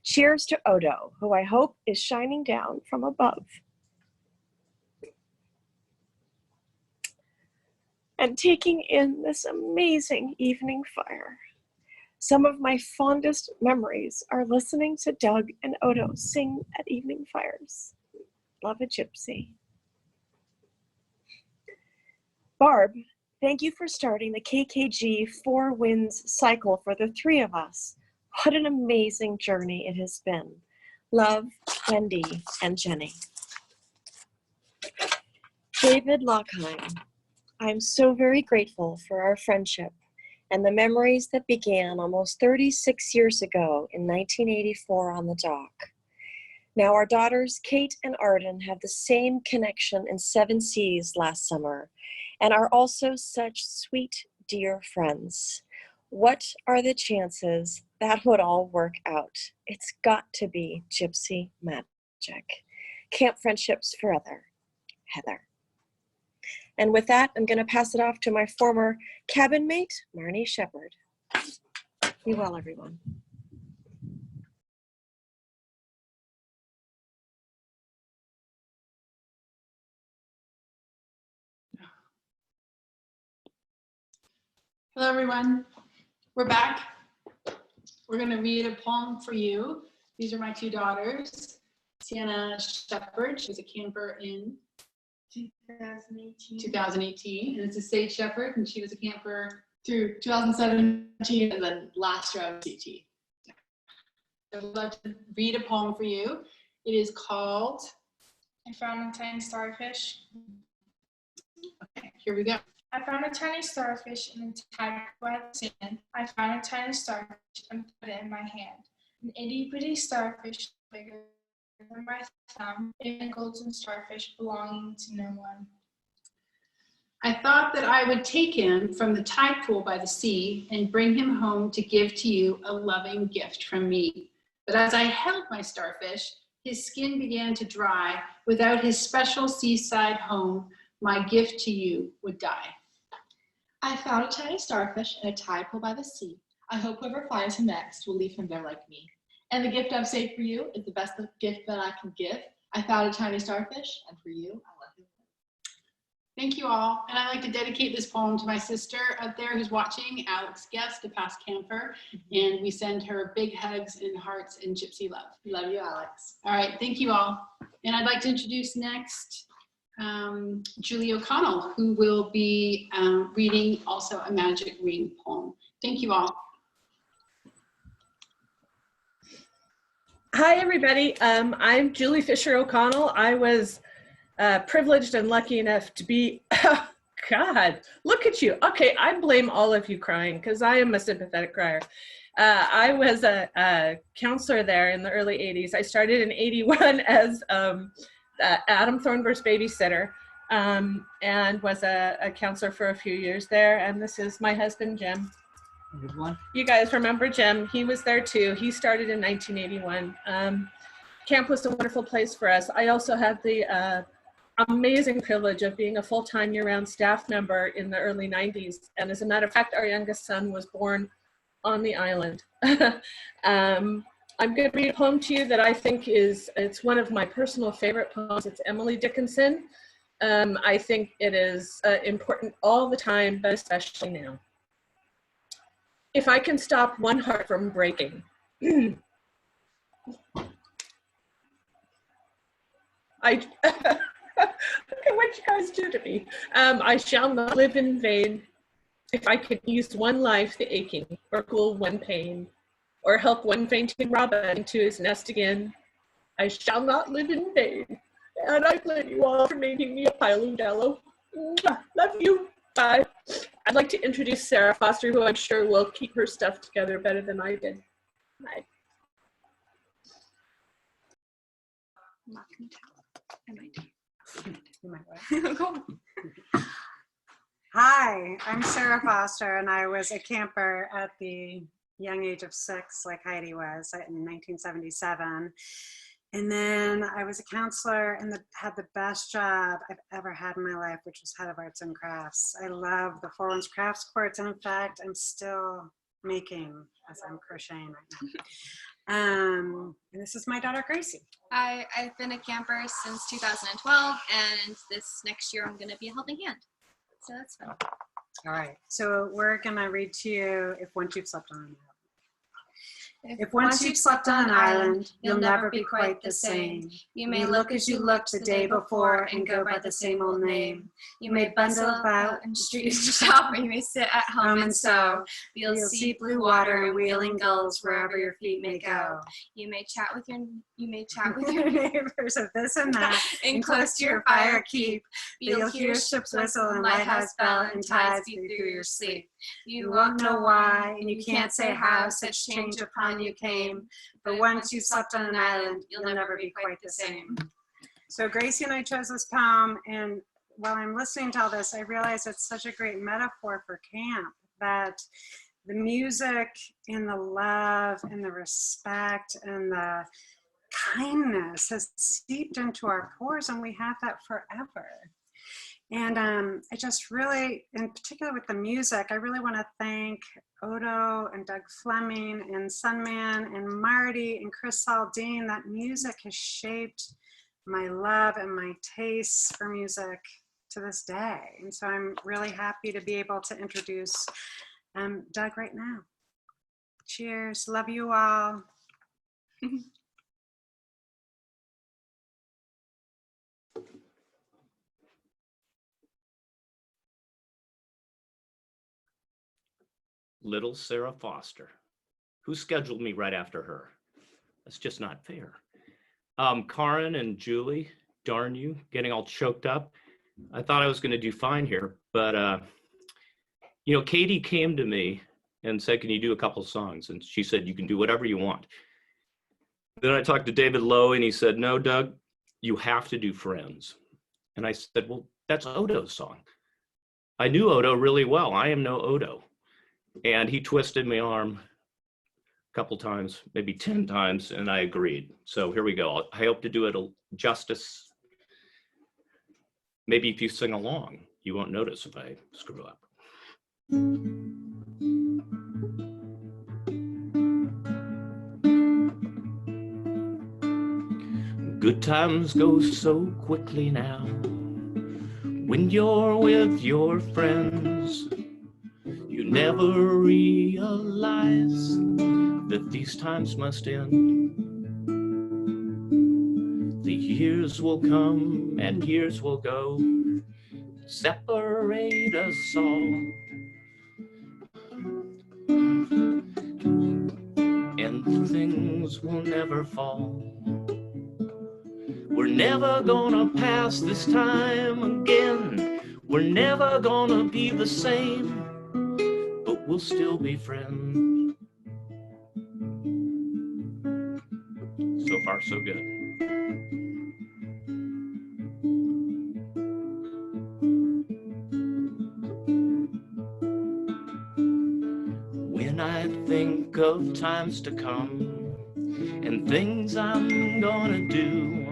Cheers to Odo, who I hope is shining down from above. And taking in this amazing evening fire. Some of my fondest memories are listening to Doug and Odo sing at evening fires. Love a gypsy. Barb, thank you for starting the KKG Four Winds cycle for the three of us. What an amazing journey it has been. Love, Wendy, and Jenny. David Lockheim, I'm so very grateful for our friendship and the memories that began almost 36 years ago in 1984 on the dock. Now our daughters, Kate and Arden, have the same connection in 7 Seas last summer and are also such sweet, dear friends. What are the chances that would all work out? It's got to be gypsy magic. Camp friendships forever, Heather. And with that, I'm going to pass it off to my former cabin mate, Marnie Shepard. Be well, everyone. Hello, everyone. We're back. We're going to read a poem for you. These are my 2 daughters, Sienna Shepard. She was a camper in 2018, and it's a Sage Shepherd, and she was a camper through 2017 and then last year of CT. So I'd love to read a poem for you. It is called I Found a Tiny Starfish. Okay, here we go. I found a tiny starfish in a tide by the sand. I found a tiny starfish and put it in my hand. An itty bitty starfish bigger than my thumb, a golden starfish belonging to no one. I thought that I would take him from the tide pool by the sea and bring him home to give to you a loving gift from me. But as I held my starfish, his skin began to dry. Without his special seaside home, my gift to you would die. I found a tiny starfish in a tide pool by the sea. I hope whoever finds him next will leave him there like me. And the gift I've saved for you is the best gift that I can give. I found a tiny starfish, and for you, I love you. Thank you all. And I'd like to dedicate this poem to my sister out there who's watching, Alex Guest, a past camper. And we send her big hugs and hearts and gypsy love. We love you, Alex. All right, thank you all. And I'd like to introduce next Julie O'Connell, who will be reading also a Magic Ring poem. Thank you all. Hi, everybody. I'm Julie Fisher O'Connell. I was privileged and lucky enough to be, oh, God, look at you. Okay, I blame all of you crying because I am a sympathetic crier. I was a counselor there in the early 80s. I started in 81 as Adam Thornburg's babysitter and was a counselor for a few years there. And this is my husband, Jim. Good one. You guys remember Jim? He was there too. He started in 1981. Camp was a wonderful place for us. I also had the amazing privilege of being a full-time year-round staff member in the early 90s. And as a matter of fact, our youngest son was born on the island. I'm going to read a poem to you that I think it's one of my personal favorite poems. It's Emily Dickinson. I think it is important all the time, but especially now. If I can stop one heart from breaking. Look at what you guys do to me. I shall not live in vain. If I could ease one life the aching, or cool one pain, or help one fainting robin into his nest again, I shall not live in vain. And I blame you all for making me a pile of jello. Love you. Bye. I'd like to introduce Sarah Foster, who I'm sure will keep her stuff together better than I did. Bye. Hi, I'm Sarah Foster, and I was a camper at the young age of 6, like Heidi was, in 1977. And then I was a counselor and had the best job I've ever had in my life, which was head of arts and crafts. I love the Four Winds Crafts Courts, and in fact, I'm still making as I'm crocheting right now. And this is my daughter, Gracie. I've been a camper since 2012, and this next year I'm going to be a helping hand. So that's fun. All right, so we're gonna read to you If Once You've Slept on an Island. If once you've slept on an island, you'll never be quite the same. You may look as you looked the day before and go by the same old name. You may bundle about in streets to shop, or you may sit at home and sew. You'll see blue water and wheeling gulls wherever your feet may go. You may chat with your neighbors of this and that, and close to your fire keep. You'll hear ships whistle and lighthouse bell and tides beat through your sleep. You won't know why, and you can't say how such change upon you came. But once you slept on an island, you'll never be quite the same. So Gracie and I chose this poem, and while I'm listening to all this, I realize it's such a great metaphor for camp, that the music and the love and the respect and the kindness has seeped into our pores, and we have that forever. And I just really, in particular with the music, I really want to thank Odo and Doug Fleming and Sunman and Marty and Chris Saldine. That music has shaped my love and my tastes for music to this day. And so I'm really happy to be able to introduce Doug right now. Cheers, love you all. Little Sarah Foster. Who scheduled me right after her? That's just not fair. Karin and Julie, darn you, getting all choked up. I thought I was going to do fine here, but Katie came to me and said, "Can you do a couple songs?" And she said, "You can do whatever you want." Then I talked to David Lowe, and he said, "No, Doug, you have to do Friends." And I said, "Well, that's Odo's song." I knew Odo really well. I am no Odo. And he twisted my arm a couple times, maybe 10 times, and I agreed. So here we go. I hope to do it justice. Maybe if you sing along, you won't notice if I screw up. Good times go so quickly now when you're with your friends. You never realize that these times must end. The years will come and years will go, separate us all. And things will never fall. We're never gonna pass this time again. We're never gonna be the same, but we'll still be friends. So far, so good. When I think of times to come and things I'm gonna do,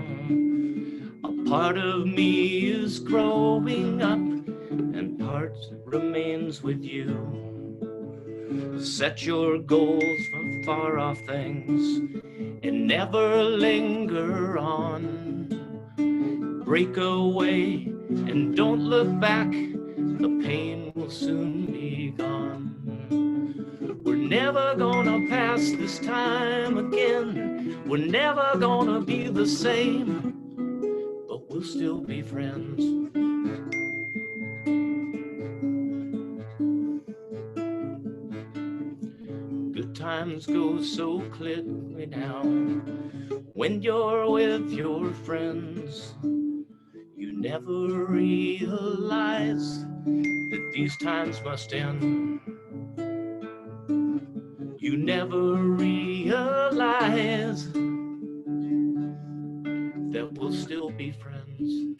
a part of me is growing up and part remains with you. Set your goals for far off things and never linger on. Break away and don't look back, the pain will soon be gone. We're never gonna pass this time again. We're never gonna be the same, but we'll still be friends. Good times go so quickly now when you're with your friends. You never realize that these times must end. You never realize that we'll still be friends.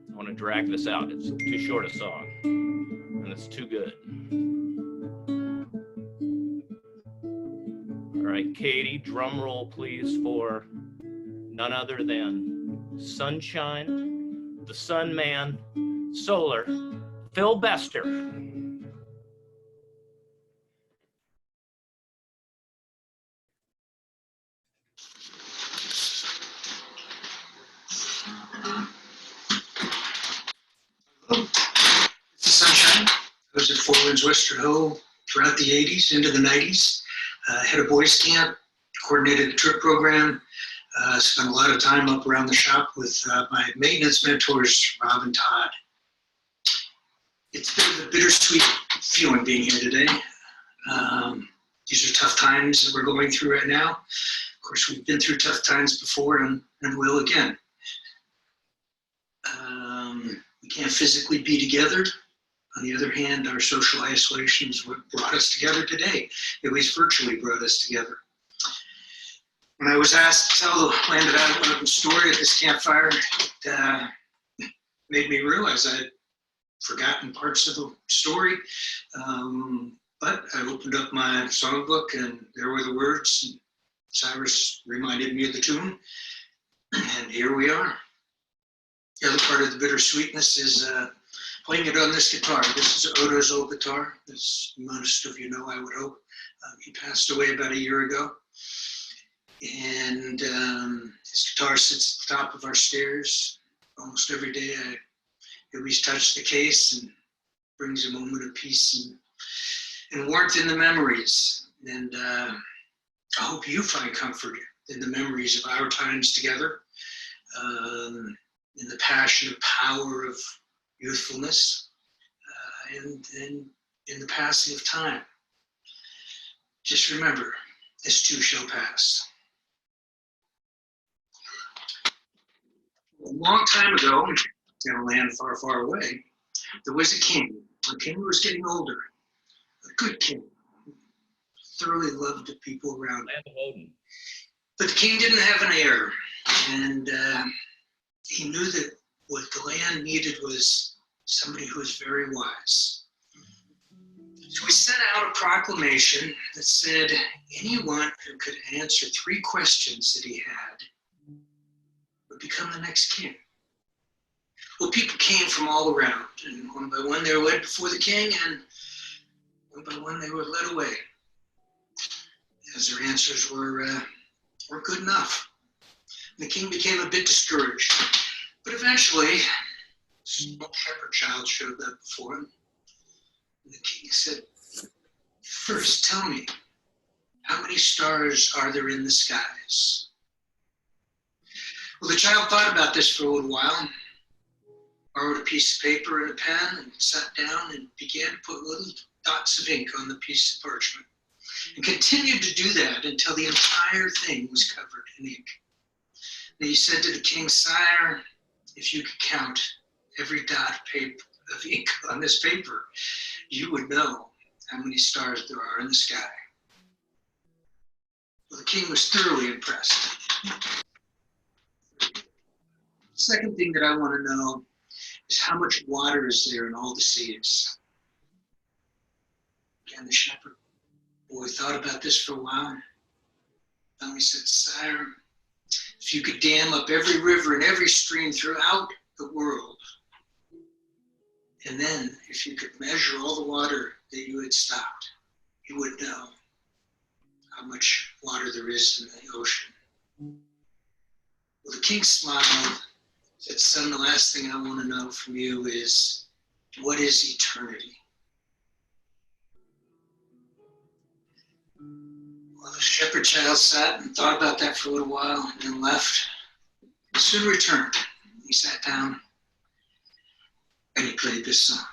I want to drag this out. It's too short a song, and it's too good. All right, Katie, drum roll, please, for none other than Sunshine, the Sun Man, Solar, Phil Bester. It's the Sunshine. I was at Four Winds Westward Ho throughout the 80s, into the 90s. Head of boys camp, coordinated the trip program, spent a lot of time up around the shop with my maintenance mentors, Rob and Todd. It's a bit of a bittersweet feeling being here today. These are tough times that we're going through right now. Of course, we've been through tough times before and will again. We can't physically be together. On the other hand, our social isolation is what brought us together today, at least virtually brought us together. When I was asked to tell the Landed Adam story at this campfire, it made me realize I had forgotten parts of the story. But I opened up my songbook and there were the words. And Cyrus reminded me of the tune, and here we are. The other part of the bittersweetness is playing it on this guitar. This is Odo's old guitar, as most of you know, I would hope. He passed away about a year ago. And his guitar sits at the top of our stairs. Almost every day I at least touch the case, and brings a moment of peace and warmth in the memories. And I hope you find comfort in the memories of our times together, in the passion and power of youthfulness, and in the passing of time. Just remember, this too shall pass. A long time ago, in a land far, far away, there was a king. The king was getting older, a good king, thoroughly loved the people around him. But the king didn't have an heir, and he knew that what the land needed was somebody who was very wise. So we sent out a proclamation that said anyone who could answer 3 questions that he had would become the next king. Well, people came from all around, and one by one they were led before the king, and one by one they were led away, as their answers weren't good enough. The king became a bit discouraged, but eventually, a small shepherd child showed up before him. And the king said, "First, tell me, how many stars are there in the skies?" Well, the child thought about this for a little while, borrowed a piece of paper and a pen, and sat down and began to put little dots of ink on the piece of parchment, and continued to do that until the entire thing was covered in ink. And he said to the king, "Sire, if you could count every dot of ink on this paper, you would know how many stars there are in the sky." Well, the king was thoroughly impressed. Second thing that I want to know is how much water is there in all the seas? Again, the shepherd boy thought about this for a while. Finally said, "Sire, if you could dam up every river and every stream throughout the world, and then if you could measure all the water that you had stopped, you would know how much water there is in the ocean." Well, the king smiled, said, "Son, the last thing I want to know from you is, what is eternity?" Well, the shepherd child sat and thought about that for a little while and then left. He soon returned. He sat down and he played this song.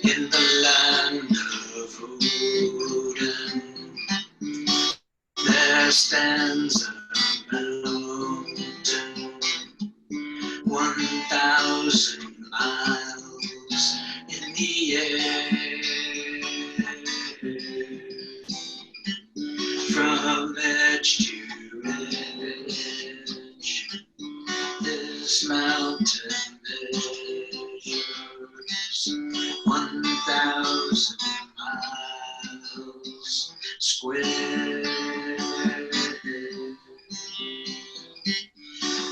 In the land of Odin, there stands a mountain, 1,000 miles in the air. From edge to edge, this mountain measures 1,000 miles square.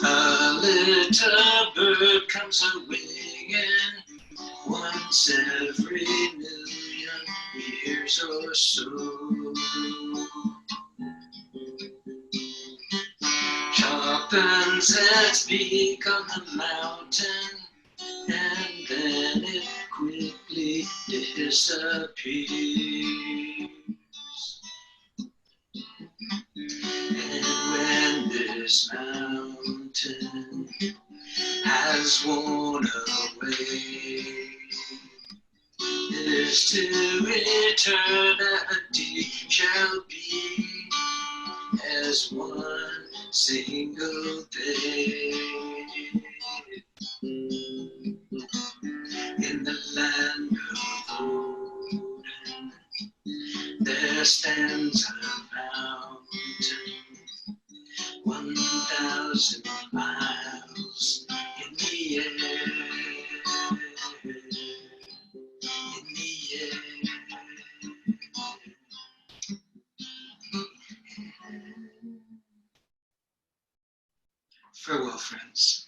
A little bird comes a-winging once every million years or so. Sharpens its beak on the mountain, and then it quickly disappears. And when this mountain has worn away, this to eternity shall be as one single day. In the land of Odin, there stands a mountain, 1,000 miles in the air. In the air. Farewell, friends.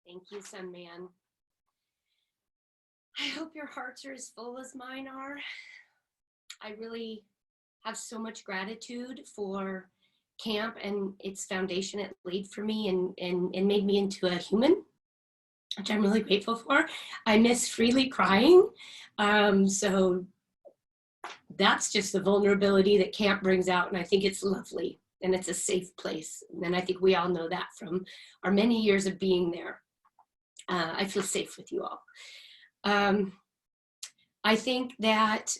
Thank you, Son Man. I hope your hearts are as full as mine are. I really have so much gratitude for camp and its foundation it laid for me and made me into a human, which I'm really grateful for. I miss freely crying. So that's just the vulnerability that camp brings out, and I think it's lovely and it's a safe place. And I think we all know that from our many years of being there. I feel safe with you all. I think that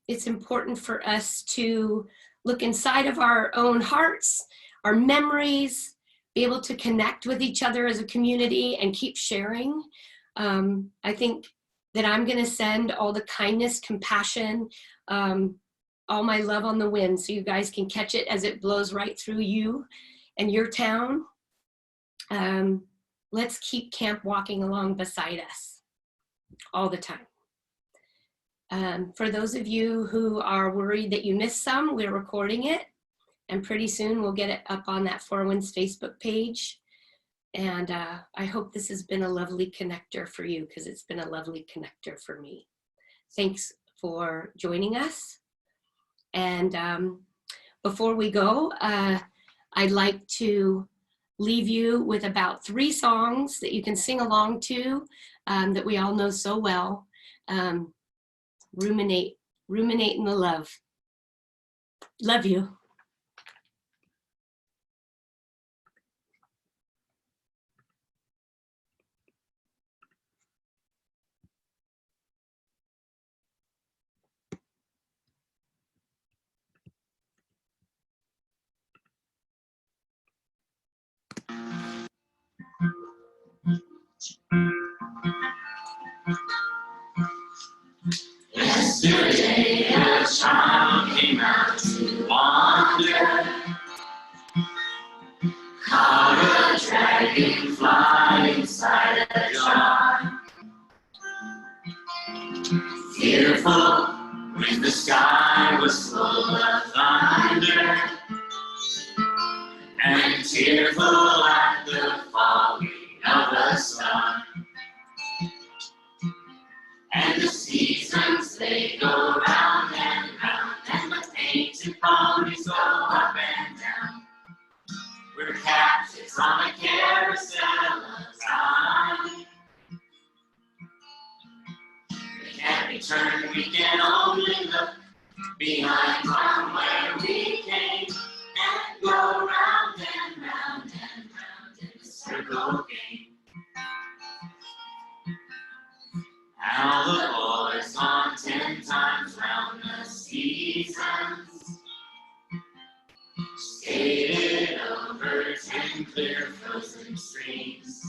it's important for us to look inside of our own hearts, our memories, be able to connect with each other as a community and keep sharing. I think that I'm going to send all the kindness, compassion, all my love on the wind so you guys can catch it as it blows right through you and your town. Let's keep camp walking along beside us all the time. For those of you who are worried that you missed some, we're recording it, and pretty soon we'll get it up on that Four Winds Facebook page. And I hope this has been a lovely connector for you, because it's been a lovely connector for me. Thanks for joining us. And before we go, I'd like to leave you with about 3 songs that you can sing along to that we all know so well. Ruminate in the love. Love you. Yesterday a child came out to wander, caught a dragonfly inside a jar. Fearful when the sky was full of thunder, and tearful at the falling of the sun. And the seasons, they go round and round, and the painted ponies go up and down. We're captives on a carousel of time. We can't be turned, we can only look behind from where we came, and go round and round and round in the circle game. Now the boys gone 10 times round the seasons, skated over 10 clear frozen streams.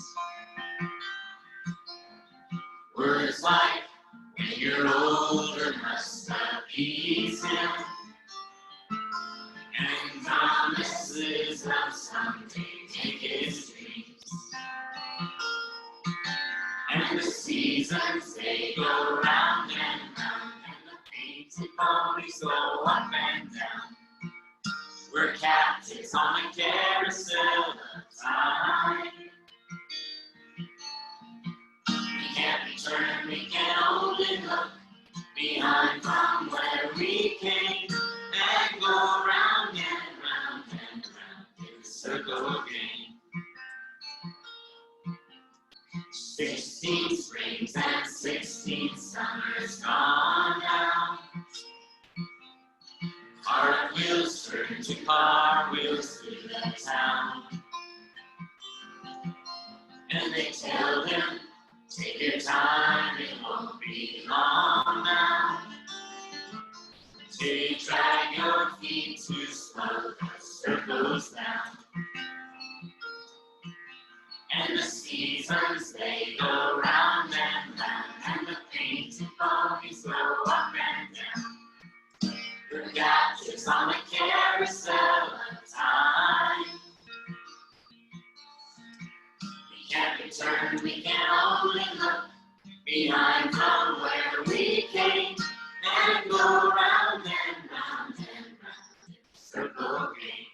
Words like, when you're older, must appease him, and promises of someday take his dreams. And the seasons, they go round and round, and the painted ponies go up and down. We're captives on a carousel of time. We can't be turned, we can only look behind from where we came, and go round and round and round in the circle game. 16 springs and 16 summers gone now. Cartwheels turn to cartwheels through the town. And they tell him, take your time, it won't be long now. Till you drag your feet too slow, the circle's down. And the seasons, they go round and round, and the painted ponies go up and down. We're captives on a carousel of time. We can't be turned, we can only look behind from where we came, and go round and round and round in the circle game.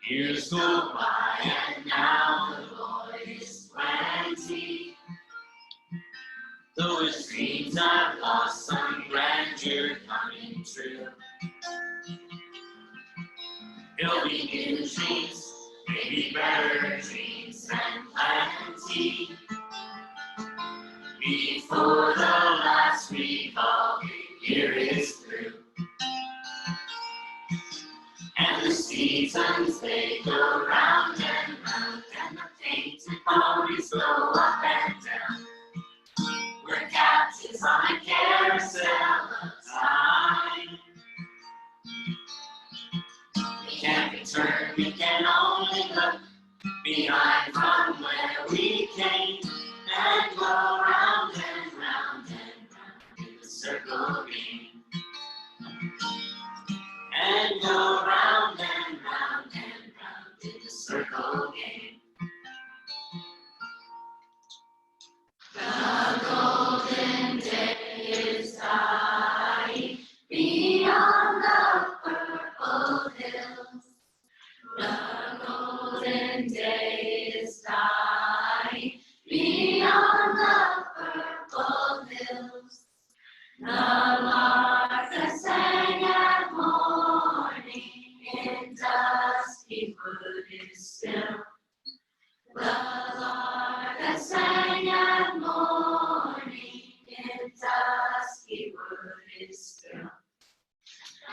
Years go by and now the boy is 20. Though his dreams have lost some grandeur coming true. There'll be new dreams, maybe better dreams and plenty, before the last revolving year is through. And the seasons, they go round and round, and the painted ponies go up and down. We're captives on a carousel of time. We can't be turned, we can only look behind from where hills. The golden day is dying beyond the purple hills. The lark that sang at morning in dusky wood is still. The lark that sang at morning in dusky wood is still.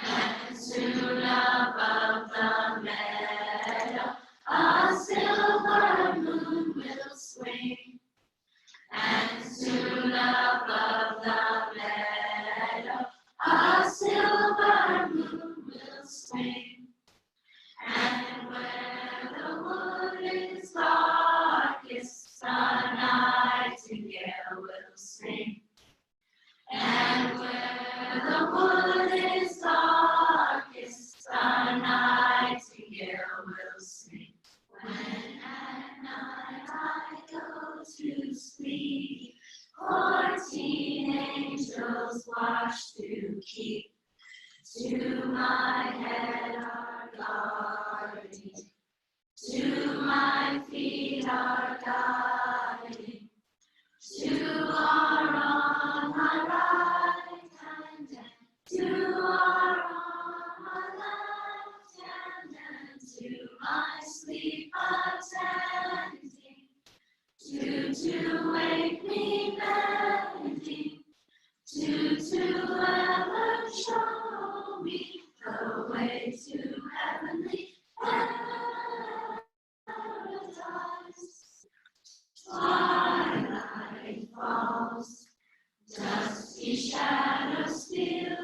And soon above the meadow a silver moon will swing. And soon above the meadow a silver moon will swing. And where the wood is darkest, the nightingale will sing. And where the wood is darkest, the nightingale will sing. When at night I go to sleep, 14 angels watch to keep. To my head are guarding, to my feet are guiding. Two are on my right hand, and two are on my left hand, and to my sleep attending. Two to wake me bending, two to ever show me the way to heavenly paradise. Twilight falls, dusky shadows steal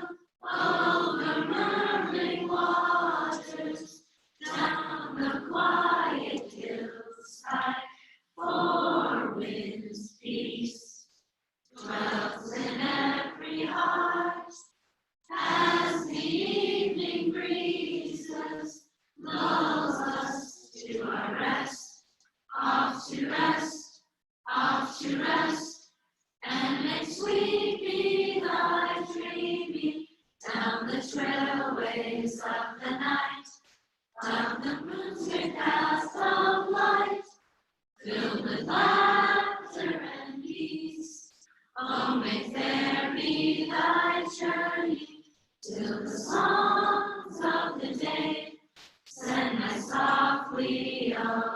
over murmuring waters, down the quiet hillside. Four winds peace dwells in every heart, as the evening breezes lulls us to our rest, off to rest, off to rest. And make sweet be thy dreaming down the trailways of the night, down the moonlit paths of light, filled with laughter and peace. Oh, may fair be thy journey till the songs of the day send us softly away.